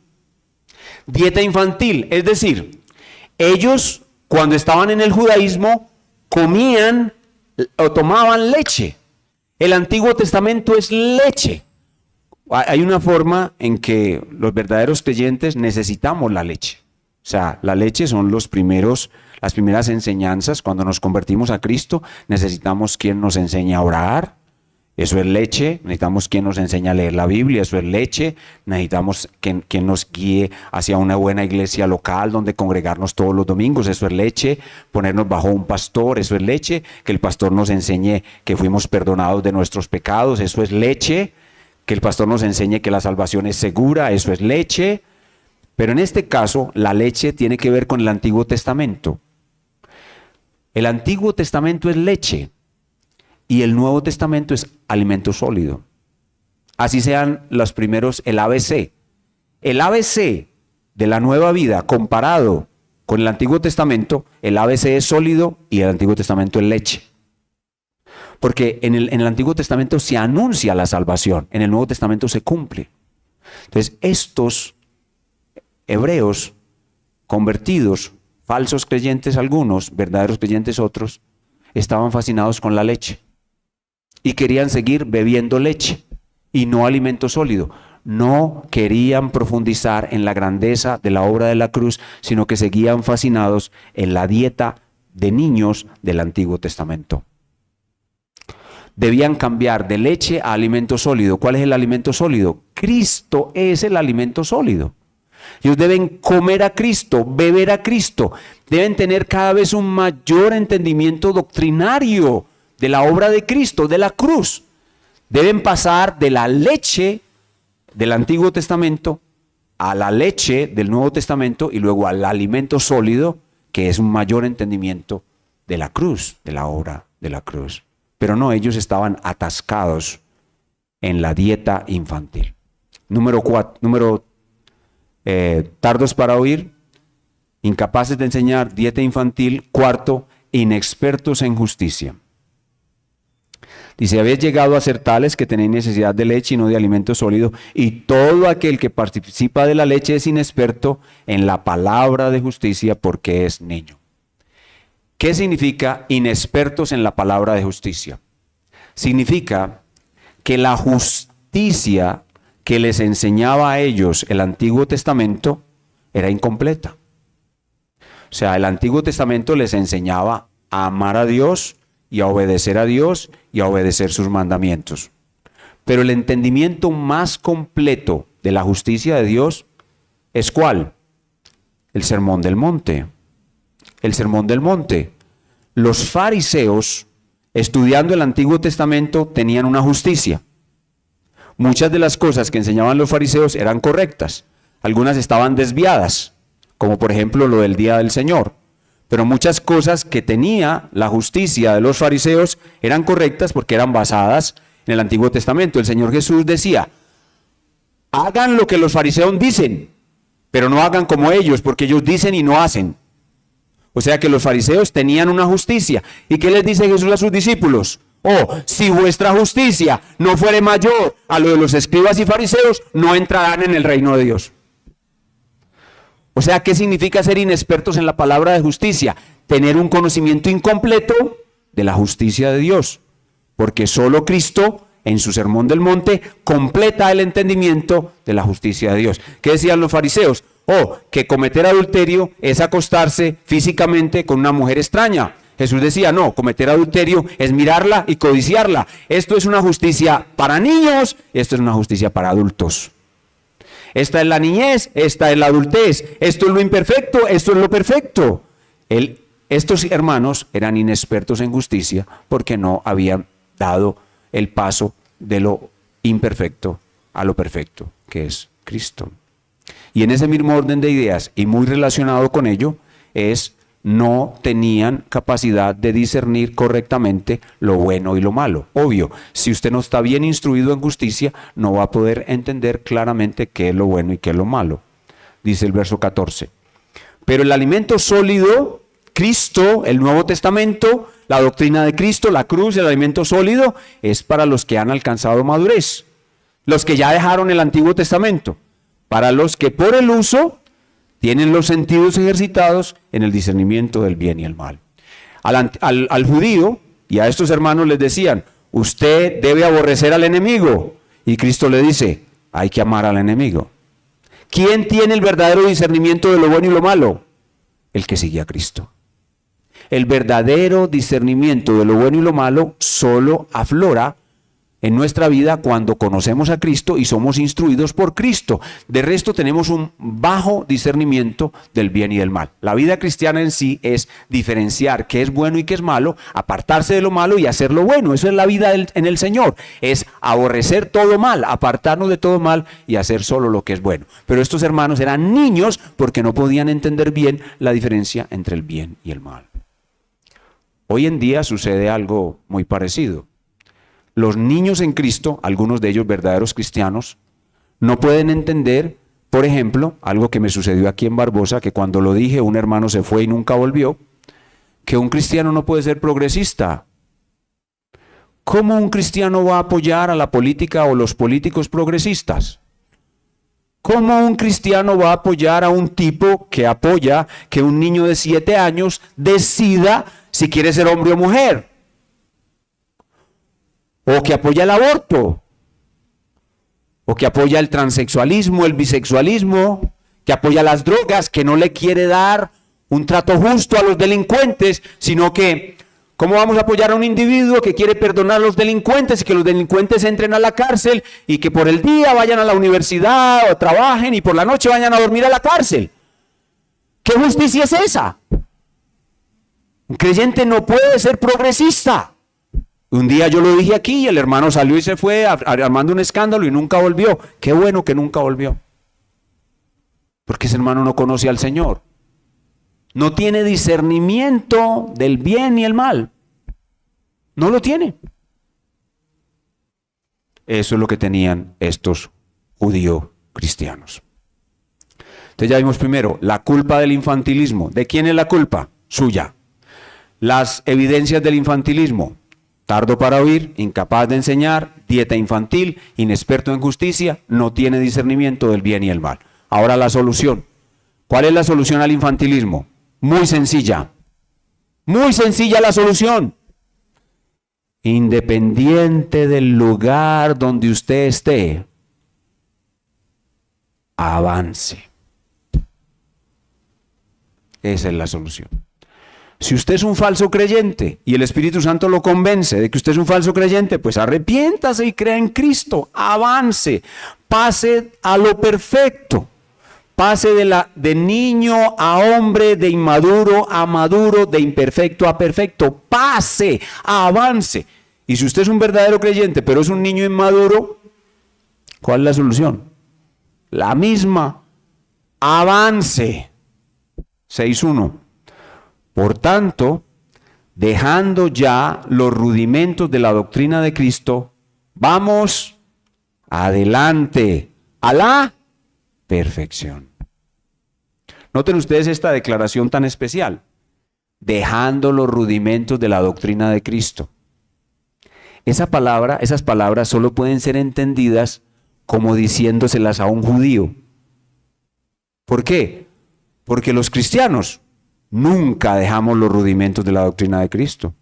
Dieta infantil, es decir, ellos cuando estaban en el judaísmo comían o tomaban leche. El Antiguo Testamento es leche. Hay una forma en que los verdaderos creyentes necesitamos la leche. O sea, la leche son las primeras enseñanzas. Cuando nos convertimos a Cristo, necesitamos quien nos enseñe a orar. Eso es leche. Necesitamos quien nos enseñe a leer la Biblia. Eso es leche. Necesitamos quien nos guíe hacia una buena iglesia local donde congregarnos todos los domingos. Eso es leche. Ponernos bajo un pastor. Eso es leche. Que el pastor nos enseñe que fuimos perdonados de nuestros pecados. Eso es leche. Que el pastor nos enseñe que la salvación es segura, eso es leche. Pero en este caso, la leche tiene que ver con el Antiguo Testamento. El Antiguo Testamento es leche y el Nuevo Testamento es alimento sólido. Así sean los primeros, el ABC. El ABC de la nueva vida comparado con el Antiguo Testamento, el ABC es sólido y el Antiguo Testamento es leche. Porque en el Antiguo Testamento se anuncia la salvación, en el Nuevo Testamento se cumple. Entonces, estos hebreos convertidos, falsos creyentes algunos, verdaderos creyentes otros, estaban fascinados con la leche y querían seguir bebiendo leche y no alimento sólido. No querían profundizar en la grandeza de la obra de la cruz, sino que seguían fascinados en la dieta de niños del Antiguo Testamento. Debían cambiar de leche a alimento sólido. ¿Cuál es el alimento sólido? Cristo es el alimento sólido. Ellos deben comer a Cristo, beber a Cristo. Deben tener cada vez un mayor entendimiento doctrinario de la obra de Cristo, de la cruz. Deben pasar de la leche del Antiguo Testamento a la leche del Nuevo Testamento y luego al alimento sólido, que es un mayor entendimiento de la cruz, de la obra de la cruz. Pero no, ellos estaban atascados en la dieta infantil. Tardos para oír, incapaces de enseñar, dieta infantil. Cuarto, inexpertos en justicia. Dice, habéis llegado a ser tales que tenéis necesidad de leche y no de alimento sólido, y todo aquel que participa de la leche es inexperto en la palabra de justicia porque es niño. ¿Qué significa inexpertos en la palabra de justicia? Significa que la justicia que les enseñaba a ellos el Antiguo Testamento era incompleta. O sea, el Antiguo Testamento les enseñaba a amar a Dios y a obedecer a Dios y a obedecer sus mandamientos. Pero el entendimiento más completo de la justicia de Dios es ¿cuál? El Sermón del Monte. El Sermón del Monte. Los fariseos, estudiando el Antiguo Testamento, tenían una justicia. Muchas de las cosas que enseñaban los fariseos eran correctas. Algunas estaban desviadas, como por ejemplo lo del Día del Señor. Pero muchas cosas que tenía la justicia de los fariseos eran correctas porque eran basadas en el Antiguo Testamento. El Señor Jesús decía, hagan lo que los fariseos dicen, pero no hagan como ellos, porque ellos dicen y no hacen. O sea que los fariseos tenían una justicia. ¿Y qué les dice Jesús a sus discípulos? Oh, si vuestra justicia no fuere mayor a lo de los escribas y fariseos, no entrarán en el reino de Dios. O sea, ¿qué significa ser inexpertos en la palabra de justicia? Tener un conocimiento incompleto de la justicia de Dios. Porque solo Cristo en su Sermón del Monte, completa el entendimiento de la justicia de Dios. ¿Qué decían los fariseos? Que cometer adulterio es acostarse físicamente con una mujer extraña. Jesús decía, no, cometer adulterio es mirarla y codiciarla. Esto es una justicia para niños, esto es una justicia para adultos. Esta es la niñez, esta es la adultez, esto es lo imperfecto, esto es lo perfecto. Estos hermanos eran inexpertos en justicia porque no habían dado el paso de lo imperfecto a lo perfecto, que es Cristo. Y en ese mismo orden de ideas y muy relacionado con ello es no tenían capacidad de discernir correctamente lo bueno y lo malo. Obvio, si usted no está bien instruido en justicia, no va a poder entender claramente qué es lo bueno y qué es lo malo. Dice el verso 14. Pero el alimento sólido, Cristo, el Nuevo Testamento, la doctrina de Cristo, la cruz, el alimento sólido, es para los que han alcanzado madurez. Los que ya dejaron el Antiguo Testamento. Para los que por el uso tienen los sentidos ejercitados en el discernimiento del bien y el mal. Al judío y a estos hermanos les decían, usted debe aborrecer al enemigo. Y Cristo le dice, hay que amar al enemigo. ¿Quién tiene el verdadero discernimiento de lo bueno y lo malo? El que sigue a Cristo. El verdadero discernimiento de lo bueno y lo malo solo aflora en nuestra vida cuando conocemos a Cristo y somos instruidos por Cristo. De resto tenemos un bajo discernimiento del bien y del mal. La vida cristiana en sí es diferenciar qué es bueno y qué es malo, apartarse de lo malo y hacer lo bueno. Eso es la vida en el Señor. Es aborrecer todo mal, apartarnos de todo mal y hacer solo lo que es bueno. Pero estos hermanos eran niños porque no podían entender bien la diferencia entre el bien y el mal. Hoy en día sucede algo muy parecido. Los niños en Cristo, algunos de ellos verdaderos cristianos, no pueden entender, por ejemplo, algo que me sucedió aquí en Barbosa, que cuando lo dije un hermano se fue y nunca volvió, que un cristiano no puede ser progresista. ¿Cómo un cristiano va a apoyar a la política o los políticos progresistas? ¿Cómo un cristiano va a apoyar a un tipo que apoya que un niño de 7 años decida si quiere ser hombre o mujer? O que apoya el aborto, o que apoya el transexualismo, el bisexualismo, que apoya las drogas, que no le quiere dar un trato justo a los delincuentes, sino que, ¿cómo vamos a apoyar a un individuo que quiere perdonar a los delincuentes y que los delincuentes entren a la cárcel y que por el día vayan a la universidad o trabajen y por la noche vayan a dormir a la cárcel? ¿Qué justicia es esa? Un creyente no puede ser progresista. Un día yo lo dije aquí y el hermano salió y se fue armando un escándalo y nunca volvió. Qué bueno que nunca volvió. Porque ese hermano no conoce al Señor. No tiene discernimiento del bien y el mal. No lo tiene. Eso es lo que tenían estos judíos cristianos. Entonces ya vimos primero la culpa del infantilismo. ¿De quién es la culpa? Suya. Las evidencias del infantilismo. Tardo para oír, incapaz de enseñar, dieta infantil, inexperto en justicia, no tiene discernimiento del bien y el mal. Ahora la solución. ¿Cuál es la solución al infantilismo? Muy sencilla. Muy sencilla la solución. Independiente del lugar donde usted esté, avance. Esa es la solución. Si usted es un falso creyente y el Espíritu Santo lo convence de que usted es un falso creyente, pues arrepiéntase y crea en Cristo, avance, pase a lo perfecto, pase de niño a hombre, de inmaduro a maduro, de imperfecto a perfecto, pase, avance. Y si usted es un verdadero creyente, pero es un niño inmaduro, ¿cuál es la solución? La misma, avance. 6.1. Por tanto, dejando ya los rudimentos de la doctrina de Cristo, vamos adelante a la perfección. Noten ustedes esta declaración tan especial. Dejando los rudimentos de la doctrina de Cristo. Esas palabras solo pueden ser entendidas como diciéndoselas a un judío. ¿Por qué? Porque los cristianos nunca dejamos los rudimentos de la doctrina de Cristo.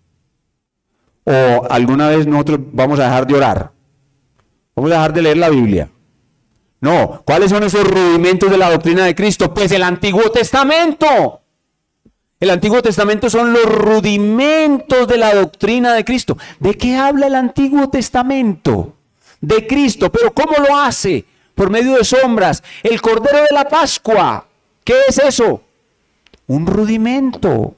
O alguna vez nosotros vamos a dejar de orar. Vamos a dejar de leer la Biblia. No, ¿cuáles son esos rudimentos de la doctrina de Cristo? Pues el Antiguo Testamento. El Antiguo Testamento son los rudimentos de la doctrina de Cristo. ¿De qué habla el Antiguo Testamento? De Cristo, pero ¿cómo lo hace? Por medio de sombras. El Cordero de la Pascua. ¿Qué es eso? Un rudimento.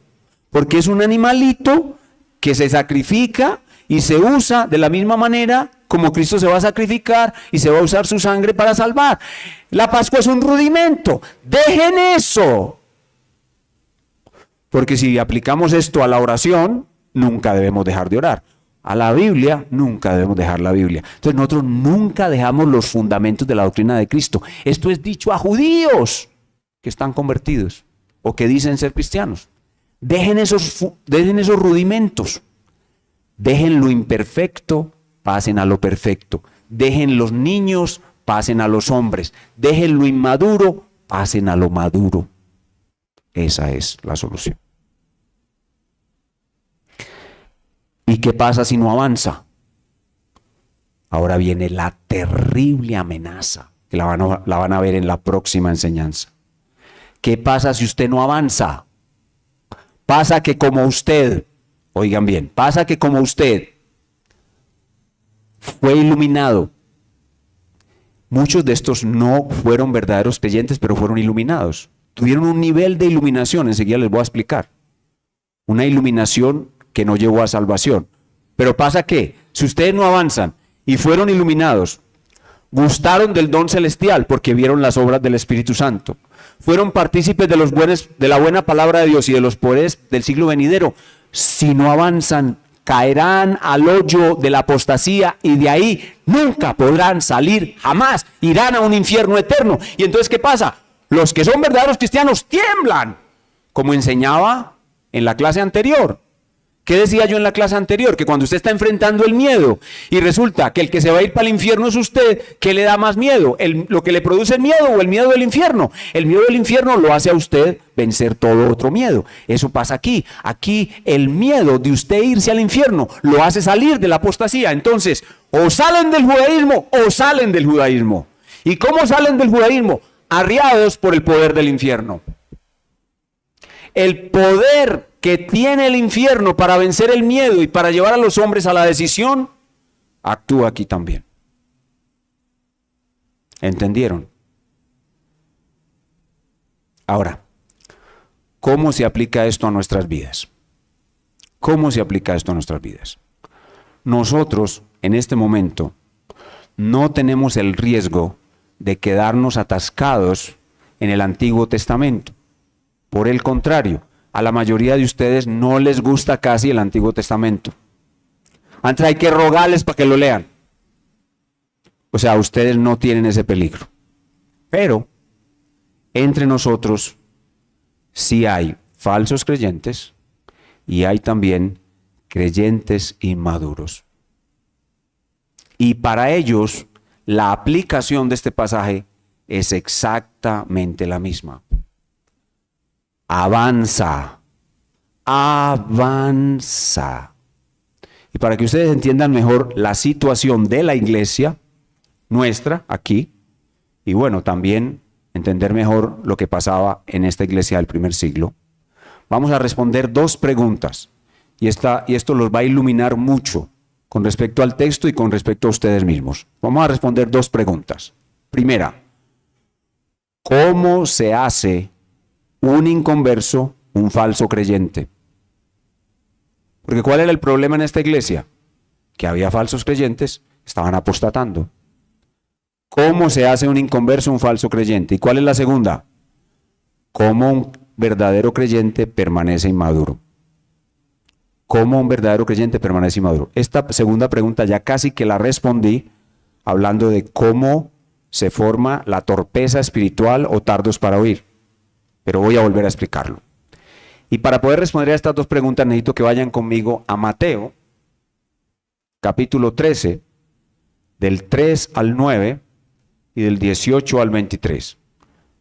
Porque es un animalito que se sacrifica y se usa de la misma manera como Cristo se va a sacrificar y se va a usar su sangre para salvar. La Pascua es un rudimento. Dejen eso. Porque si aplicamos esto a la oración, nunca debemos dejar de orar. A la Biblia, nunca debemos dejar la Biblia. Entonces nosotros nunca dejamos los fundamentos de la doctrina de Cristo. Esto es dicho a judíos que están convertidos o que dicen ser cristianos. Dejen esos rudimentos. Dejen lo imperfecto, pasen a lo perfecto. Dejen los niños, pasen a los hombres. Dejen lo inmaduro, pasen a lo maduro. Esa es la solución. ¿Y qué pasa si no avanza? Ahora viene la terrible amenaza, que la van a ver en la próxima enseñanza. ¿Qué pasa si usted no avanza? Pasa que como usted, oigan bien, pasa que como usted fue iluminado, muchos de estos no fueron verdaderos creyentes, pero fueron iluminados. Tuvieron un nivel de iluminación, enseguida les voy a explicar. Una iluminación que no llevó a salvación. Pero pasa que, si ustedes no avanzan y fueron iluminados, gustaron del don celestial porque vieron las obras del Espíritu Santo, fueron partícipes de la buena palabra de Dios y de los poderes del siglo venidero, si no avanzan, caerán al hoyo de la apostasía y de ahí nunca podrán salir, jamás, irán a un infierno eterno. Y entonces, ¿qué pasa? Los que son verdaderos cristianos tiemblan, como enseñaba en la clase anterior. ¿Qué decía yo en la clase anterior? Que cuando usted está enfrentando el miedo y resulta que el que se va a ir para el infierno es usted, ¿qué le da más miedo? ¿Lo que le produce el miedo o el miedo del infierno? El miedo del infierno lo hace a usted vencer todo otro miedo. Eso pasa aquí. Aquí el miedo de usted irse al infierno lo hace salir de la apostasía. Entonces, o salen del judaísmo o salen del judaísmo. ¿Y cómo salen del judaísmo? Arriados por el poder del infierno. El poder que tiene el infierno para vencer el miedo y para llevar a los hombres a la decisión, actúa aquí también. ¿Entendieron? Ahora, ¿cómo se aplica esto a nuestras vidas? ¿Cómo se aplica esto a nuestras vidas? Nosotros, en este momento, no tenemos el riesgo de quedarnos atascados en el Antiguo Testamento. Por el contrario, a la mayoría de ustedes no les gusta casi el Antiguo Testamento. Antes hay que rogarles para que lo lean. O sea, ustedes no tienen ese peligro. Pero, entre nosotros, sí hay falsos creyentes y hay también creyentes inmaduros. Y para ellos, la aplicación de este pasaje es exactamente la misma. Avanza, avanza. Y para que ustedes entiendan mejor la situación de la iglesia nuestra aquí, y bueno, también entender mejor lo que pasaba en esta iglesia del primer siglo, vamos a responder dos preguntas. Y esto los va a iluminar mucho con respecto al texto y con respecto a ustedes mismos. Vamos a responder dos preguntas. Primera, ¿cómo se hace un inconverso, un falso creyente? Porque ¿cuál era el problema en esta iglesia? Que había falsos creyentes, estaban apostatando. ¿Cómo se hace un inconverso, un falso creyente? ¿Y cuál es la segunda? ¿Cómo un verdadero creyente permanece inmaduro? ¿Cómo un verdadero creyente permanece inmaduro? Esta segunda pregunta ya casi que la respondí hablando de cómo se forma la torpeza espiritual o tardos para oír. Pero voy a volver a explicarlo. Y para poder responder a estas dos preguntas necesito que vayan conmigo a Mateo, capítulo 13, del 3 al 9 y del 18 al 23.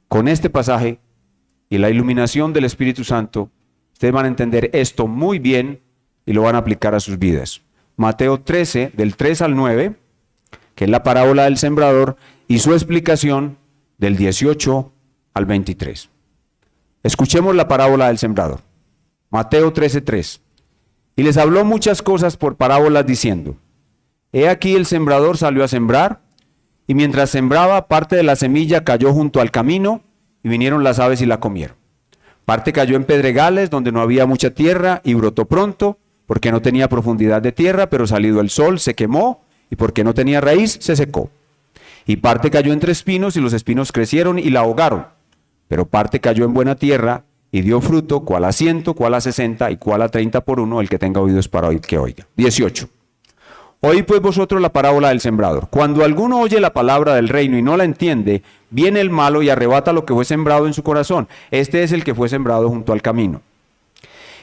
Con este pasaje y la iluminación del Espíritu Santo, ustedes van a entender esto muy bien y lo van a aplicar a sus vidas. Mateo 13, del 3 al 9, que es la parábola del sembrador, y su explicación del 18 al 23. Escuchemos la parábola del sembrador. Mateo 13:3. Y les habló muchas cosas por parábolas diciendo: He aquí el sembrador salió a sembrar, y mientras sembraba, parte de la semilla cayó junto al camino, y vinieron las aves y la comieron. Parte cayó en pedregales, donde no había mucha tierra, y brotó pronto, porque no tenía profundidad de tierra, pero salido el sol se quemó, y porque no tenía raíz, se secó. Y parte cayó entre espinos, y los espinos crecieron y la ahogaron. Pero parte cayó en buena tierra, y dio fruto, cuál a 100, cuál a 60, y cuál a 30 por uno. El que tenga oídos para oír, que oiga. 18. Oíd pues vosotros la parábola del sembrador. Cuando alguno oye la palabra del reino y no la entiende, viene el malo y arrebata lo que fue sembrado en su corazón. Este es el que fue sembrado junto al camino.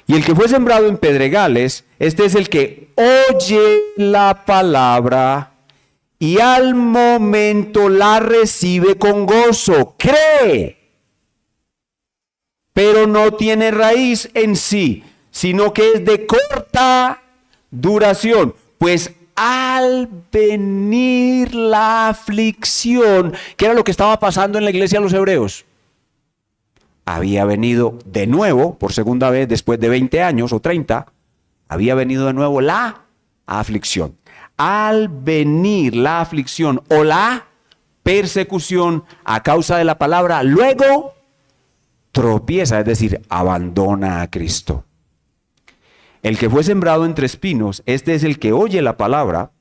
Y el que fue sembrado en pedregales, este es el que oye la palabra y al momento la recibe con gozo, cree, pero no tiene raíz en sí, sino que es de corta duración. Pues al venir la aflicción, ¿qué era lo que estaba pasando en la iglesia de los hebreos? Había venido de nuevo, por segunda vez, después de 20 años o 30, había venido de nuevo la aflicción. Al venir la aflicción o la persecución a causa de la palabra, luego tropieza, es decir, abandona a Cristo. El que fue sembrado entre espinos, este es el que oye la palabra,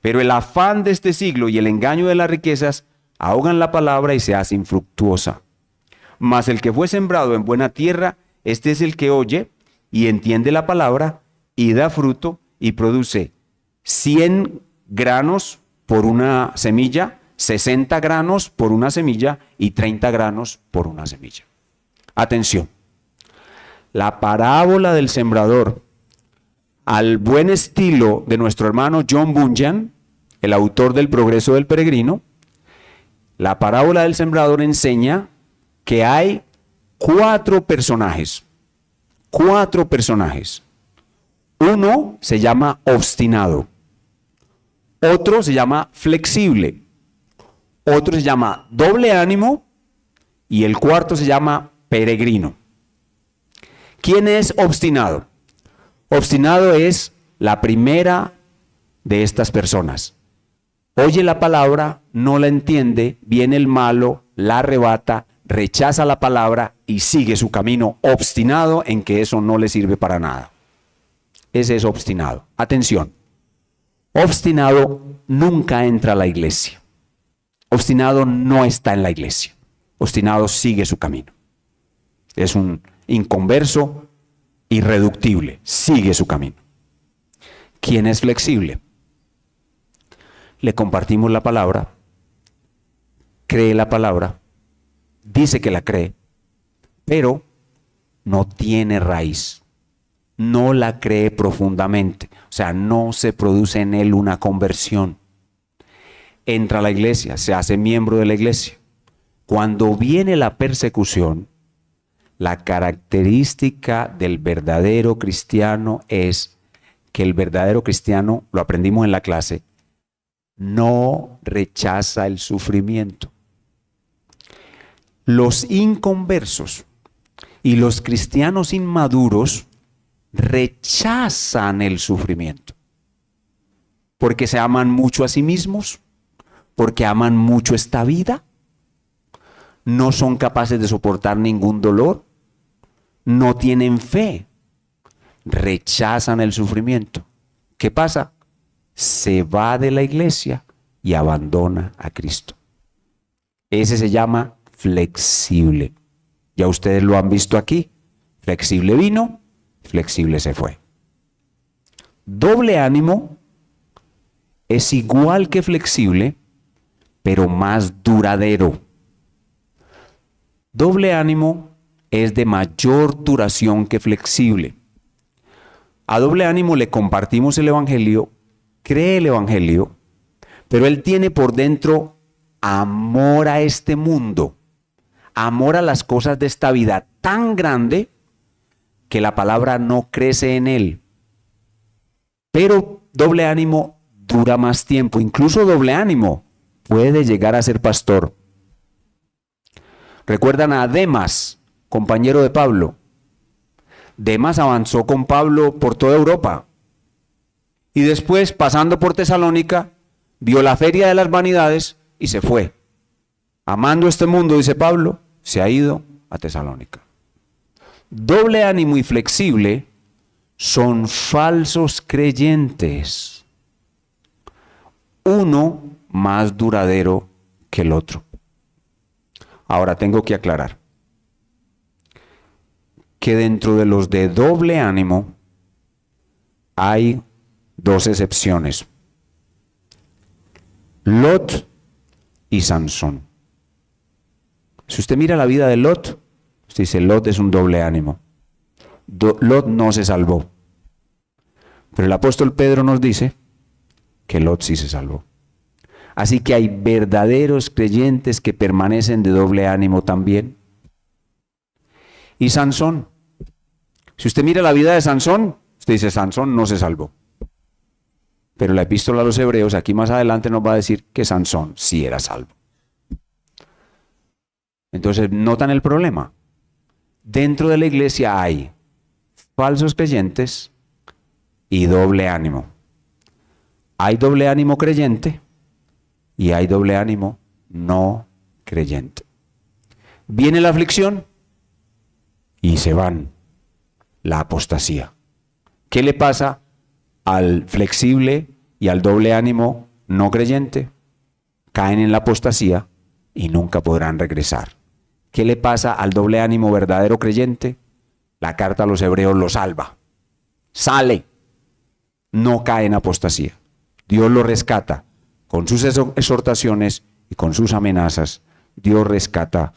pero el afán de este siglo y el engaño de las riquezas ahogan la palabra y se hace infructuosa. Mas el que fue sembrado en buena tierra, este es el que oye y entiende la palabra y da fruto y produce 100 granos por una semilla, 60 granos por una semilla y 30 granos por una semilla. Atención, la parábola del sembrador, al buen estilo de nuestro hermano John Bunyan, el autor del Progreso del Peregrino, la parábola del sembrador enseña que hay cuatro personajes. Uno se llama obstinado, otro se llama flexible, otro se llama doble ánimo y el cuarto se llama peregrino. ¿Quién es obstinado? Obstinado es la primera de estas personas. Oye la palabra, no la entiende, viene el malo, la arrebata, rechaza la palabra y sigue su camino obstinado en que eso no le sirve para nada. Ese es obstinado. Atención, obstinado nunca entra a la iglesia. Obstinado no está en la iglesia. Obstinado sigue su camino. Es un inconverso, irreductible, sigue su camino. ¿Quién es flexible? Le compartimos la palabra, cree la palabra, dice que la cree, pero no tiene raíz, no la cree profundamente, o sea, no se produce en él una conversión. Entra a la iglesia, se hace miembro de la iglesia. Cuando viene la persecución, la característica del verdadero cristiano es que el verdadero cristiano, lo aprendimos en la clase, no rechaza el sufrimiento. Los inconversos y los cristianos inmaduros rechazan el sufrimiento porque se aman mucho a sí mismos, porque aman mucho esta vida, no son capaces de soportar ningún dolor, no tienen fe, rechazan el sufrimiento. ¿Qué pasa? Se va de la iglesia y abandona a Cristo. Ese se llama flexible. Ya ustedes lo han visto aquí. Flexible vino, flexible se fue. Doble ánimo es igual que flexible, pero más duradero. Doble ánimo es de mayor duración que flexible. A doble ánimo le compartimos el evangelio, cree el evangelio, pero él tiene por dentro amor a este mundo, amor a las cosas de esta vida tan grande que la palabra no crece en él. Pero doble ánimo dura más tiempo, incluso doble ánimo puede llegar a ser pastor. ¿Recuerdan a Demas, compañero de Pablo? Demas avanzó con Pablo por toda Europa y después, pasando por Tesalónica, vio la feria de las vanidades y se fue. Amando este mundo, dice Pablo, se ha ido a Tesalónica. Doble ánimo y flexible son falsos creyentes. Uno más duradero que el otro. Ahora tengo que aclarar que dentro de los de doble ánimo hay dos excepciones: Lot y Sansón. Si usted mira la vida de Lot, usted dice, Lot es un doble ánimo. Lot no se salvó. Pero el apóstol Pedro nos dice que Lot sí se salvó. Así que hay verdaderos creyentes que permanecen de doble ánimo también. Y Sansón, si usted mira la vida de Sansón, usted dice, Sansón no se salvó. Pero la epístola a los Hebreos, aquí más adelante nos va a decir que Sansón sí era salvo. Entonces, ¿notan el problema? Dentro de la iglesia hay falsos creyentes y doble ánimo. Hay doble ánimo creyente y hay doble ánimo no creyente. Viene la aflicción y se van. La apostasía. ¿Qué le pasa al flexible y al doble ánimo no creyente? Caen en la apostasía y nunca podrán regresar. ¿Qué le pasa al doble ánimo verdadero creyente? La carta a los Hebreos lo salva. Sale. No cae en apostasía. Dios lo rescata. Con sus exhortaciones y con sus amenazas, Dios rescata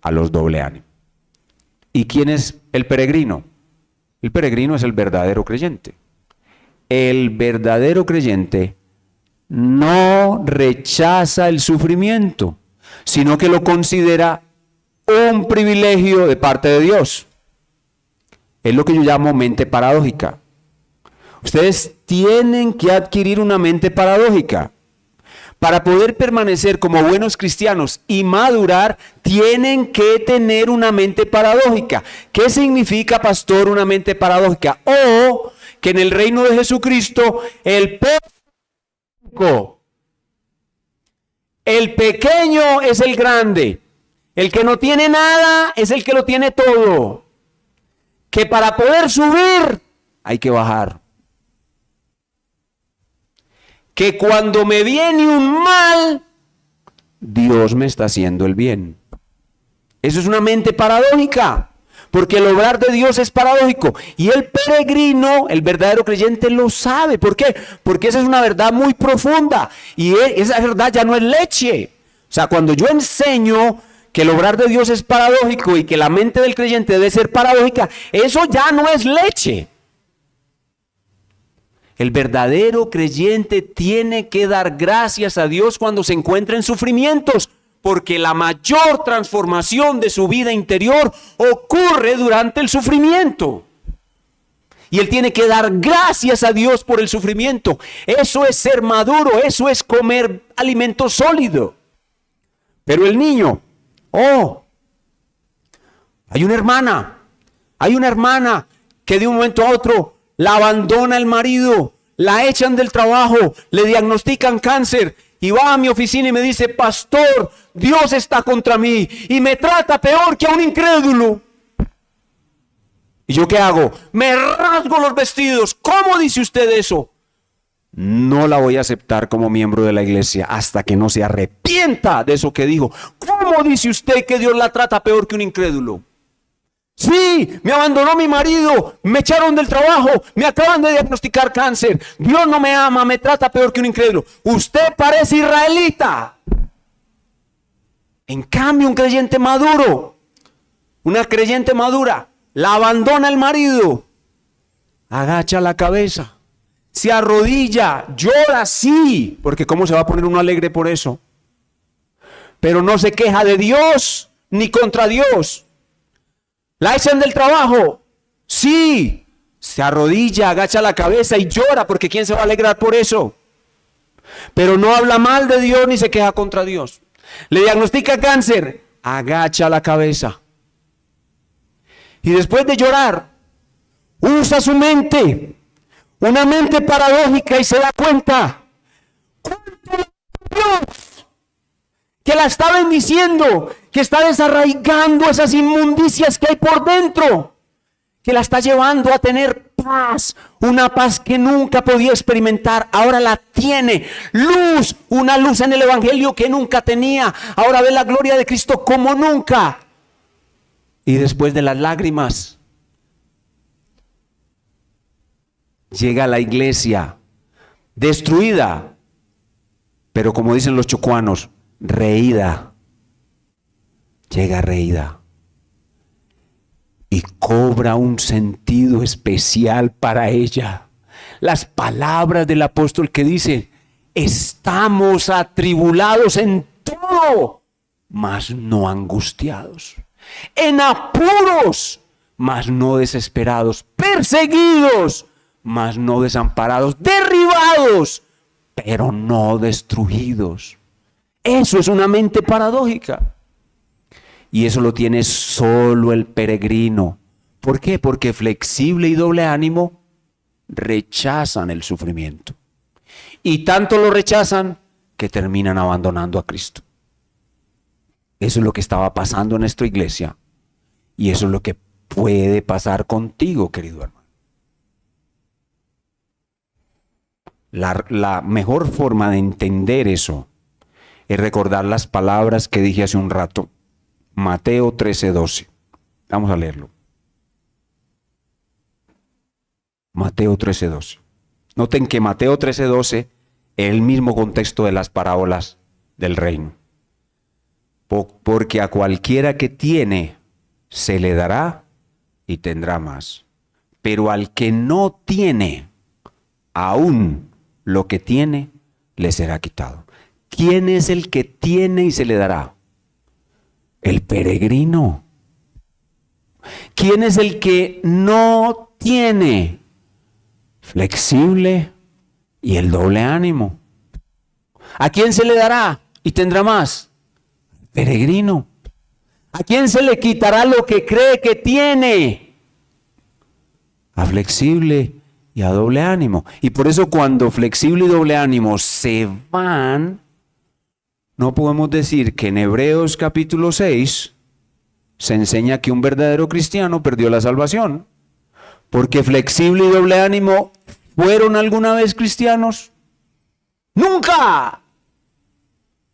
a los doble ánimo. ¿Y quién es el peregrino? El peregrino es el verdadero creyente. El verdadero creyente no rechaza el sufrimiento, sino que lo considera un privilegio de parte de Dios. Es lo que yo llamo mente paradójica. Ustedes tienen que adquirir una mente paradójica. Para poder permanecer como buenos cristianos y madurar, tienen que tener una mente paradójica. ¿Qué significa, pastor, una mente paradójica? O que en el reino de Jesucristo el pequeño es el grande. El que no tiene nada es el que lo tiene todo. Que para poder subir hay que bajar. Que cuando me viene un mal, Dios me está haciendo el bien. Eso es una mente paradójica, porque el obrar de Dios es paradójico. Y el peregrino, el verdadero creyente, lo sabe. ¿Por qué? Porque esa es una verdad muy profunda. Y esa verdad ya no es leche. O sea, cuando yo enseño que el obrar de Dios es paradójico y que la mente del creyente debe ser paradójica, eso ya no es leche. El verdadero creyente tiene que dar gracias a Dios cuando se encuentra en sufrimientos, porque la mayor transformación de su vida interior ocurre durante el sufrimiento. Y él tiene que dar gracias a Dios por el sufrimiento. Eso es ser maduro, eso es comer alimento sólido. Pero el niño, hay una hermana que de un momento a otro la abandona el marido, la echan del trabajo, le diagnostican cáncer y va a mi oficina y me dice, pastor, Dios está contra mí y me trata peor que a un incrédulo. ¿Y yo qué hago? Me rasgo los vestidos. ¿Cómo dice usted eso? No la voy a aceptar como miembro de la iglesia hasta que no se arrepienta de eso que dijo. ¿Cómo dice usted que Dios la trata peor que un incrédulo? Sí, me abandonó mi marido, me echaron del trabajo, me acaban de diagnosticar cáncer. Dios no me ama, me trata peor que un incrédulo. Usted parece israelita. En cambio, un creyente maduro, una creyente madura, la abandona el marido, agacha la cabeza, se arrodilla, llora, sí, porque ¿cómo se va a poner uno alegre por eso? Pero no se queja de Dios ni contra Dios. ¿La echan del trabajo? Sí. Se arrodilla, agacha la cabeza y llora, porque ¿quién se va a alegrar por eso? pero no habla mal de Dios ni se queja contra Dios. Le diagnostica cáncer, agacha la cabeza. Y después de llorar, usa su mente, una mente paradójica, y se da cuenta Dios que la está bendiciendo, que está desarraigando esas inmundicias que hay por dentro, que la está llevando a tener paz, una paz que nunca podía experimentar, ahora la tiene. Luz, una luz en el evangelio que nunca tenía, ahora ve la gloria de Cristo como nunca. Y después de las lágrimas, llega la iglesia destruida, pero como dicen los chocuanos, reída. Llega reída y cobra un sentido especial para ella. Las palabras del apóstol que dice: estamos atribulados en todo, mas no angustiados, en apuros, mas no desesperados, perseguidos, mas no desamparados, derribados, pero no destruidos. Eso es una mente paradójica. Y eso lo tiene solo el peregrino. ¿Por qué? Porque flexible y doble ánimo rechazan el sufrimiento. Y tanto lo rechazan que terminan abandonando a Cristo. Eso es lo que estaba pasando en nuestra iglesia. Y eso es lo que puede pasar contigo, querido hermano. La mejor forma de entender eso es recordar las palabras que dije hace un rato. Mateo 13:12. Vamos a leerlo. Mateo 13:12. Noten que Mateo 13:12 es el mismo contexto de las parábolas del reino. Porque a cualquiera que tiene, se le dará y tendrá más. Pero al que no tiene, aún lo que tiene, le será quitado. ¿Quién es el que tiene y se le dará? El peregrino. ¿Quién es el que no tiene? Flexible y el doble ánimo. ¿A quién se le dará y tendrá más? Peregrino. ¿A quién se le quitará lo que cree que tiene? A flexible y a doble ánimo. Y por eso cuando flexible y doble ánimo se van, no podemos decir que en Hebreos capítulo 6 se enseña que un verdadero cristiano perdió la salvación. Porque flexible y doble ánimo, ¿fueron alguna vez cristianos? ¡Nunca!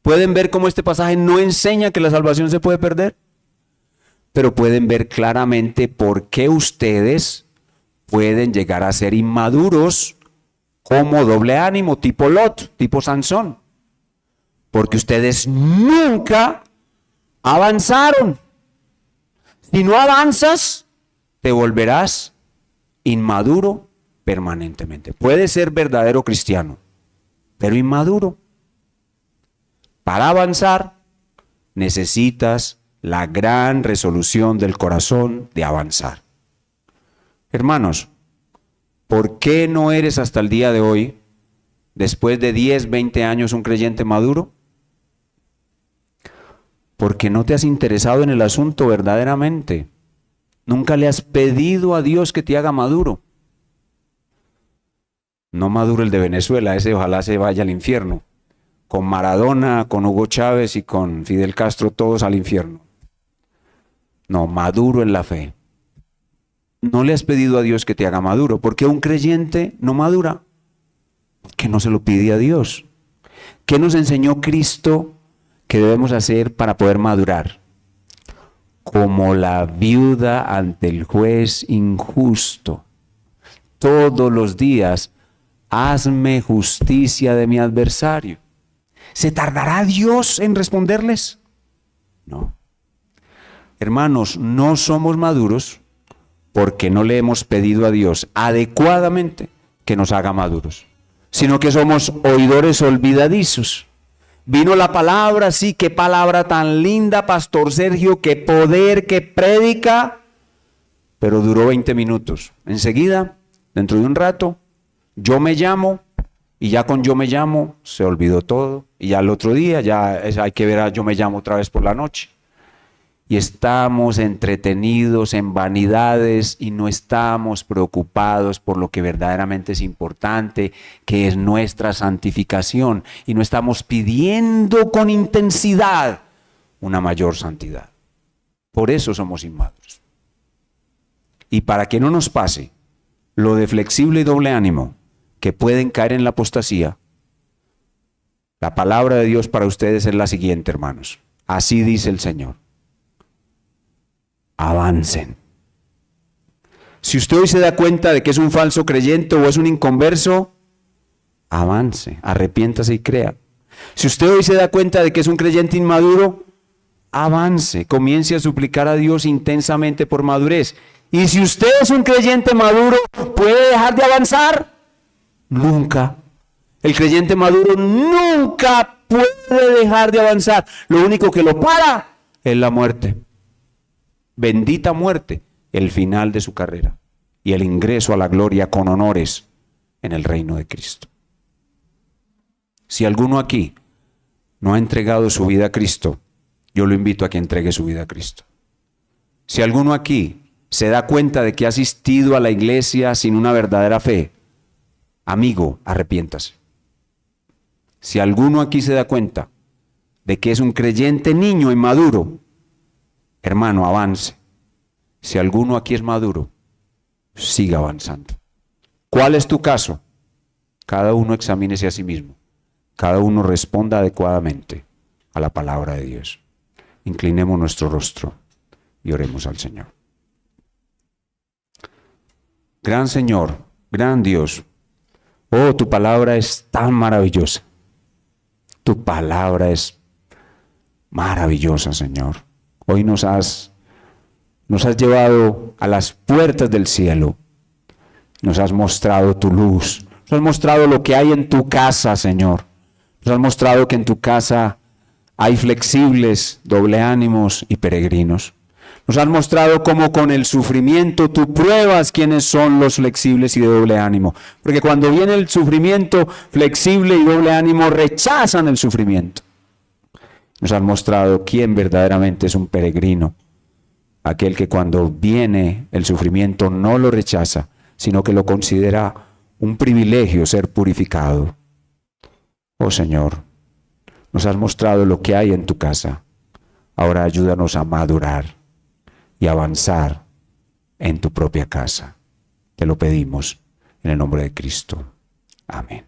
¿Pueden ver cómo este pasaje no enseña que la salvación se puede perder? Pero pueden ver claramente por qué ustedes pueden llegar a ser inmaduros como doble ánimo, tipo Lot, tipo Sansón. Porque ustedes nunca avanzaron. Si no avanzas, te volverás inmaduro permanentemente. Puedes ser verdadero cristiano, pero inmaduro. Para avanzar, necesitas la gran resolución del corazón de avanzar. Hermanos, ¿por qué no eres hasta el día de hoy, después de 10, 20 años, un creyente maduro? Porque no te has interesado en el asunto verdaderamente. Nunca le has pedido a Dios que te haga maduro. No maduro el de Venezuela, ese ojalá se vaya al infierno. Con Maradona, con Hugo Chávez y con Fidel Castro, todos al infierno. No, maduro en la fe. No le has pedido a Dios que te haga maduro. ¿Por qué un creyente no madura? Que no se lo pide a Dios. ¿Qué nos enseñó Cristo que debemos hacer para poder madurar? Como la viuda ante el juez injusto. Todos los días, hazme justicia de mi adversario. ¿Se tardará Dios en responderles? No. Hermanos, no somos maduros porque no le hemos pedido a Dios adecuadamente que nos haga maduros, sino que somos oidores olvidadizos. Vino la palabra, sí, qué palabra tan linda, Pastor Sergio, qué poder, qué prédica, pero duró 20 minutos. Enseguida, dentro de un rato, yo me llamo Y ya con Yo Me Llamo se olvidó todo. Y ya el otro día hay que ver a Yo Me Llamo otra vez por la noche. Y estamos entretenidos en vanidades y no estamos preocupados por lo que verdaderamente es importante, que es nuestra santificación. Y no estamos pidiendo con intensidad una mayor santidad. Por eso somos inmaduros. Y para que no nos pase lo de flexible y doble ánimo, que pueden caer en la apostasía, la palabra de Dios para ustedes es la siguiente, hermanos. Así dice el Señor. Avancen. Si usted hoy se da cuenta de que es un falso creyente o es un inconverso, avance, arrepiéntase y crea. Si usted hoy se da cuenta de que es un creyente inmaduro, avance, comience a suplicar a Dios intensamente por madurez. Y si usted es un creyente maduro, ¿puede dejar de avanzar? Nunca. El creyente maduro nunca puede dejar de avanzar. Lo único que lo para es la muerte. Bendita muerte, el final de su carrera y el ingreso a la gloria con honores en el reino de Cristo. Si alguno aquí no ha entregado su vida a Cristo, yo lo invito a que entregue su vida a Cristo. Si alguno aquí se da cuenta de que ha asistido a la iglesia sin una verdadera fe, amigo, arrepiéntase. Si alguno aquí se da cuenta de que es un creyente niño inmaduro, hermano, avance. Si alguno aquí es maduro, siga avanzando. ¿Cuál es tu caso? Cada uno examínese a sí mismo. Cada uno responda adecuadamente a la palabra de Dios. Inclinemos nuestro rostro y oremos al Señor. Gran Señor, gran Dios, oh, tu palabra es tan maravillosa. Tu palabra es maravillosa, Señor. Hoy nos has llevado a las puertas del cielo. Nos has mostrado tu luz. Nos has mostrado lo que hay en tu casa, Señor. Nos has mostrado que en tu casa hay flexibles, doble ánimos y peregrinos. Nos has mostrado cómo con el sufrimiento tú pruebas quiénes son los flexibles y de doble ánimo. Porque cuando viene el sufrimiento, flexible y doble ánimo rechazan el sufrimiento. Nos has mostrado quién verdaderamente es un peregrino. Aquel que cuando viene el sufrimiento no lo rechaza, sino que lo considera un privilegio ser purificado. Oh Señor, nos has mostrado lo que hay en tu casa. Ahora ayúdanos a madurar y avanzar en tu propia casa. Te lo pedimos en el nombre de Cristo. Amén.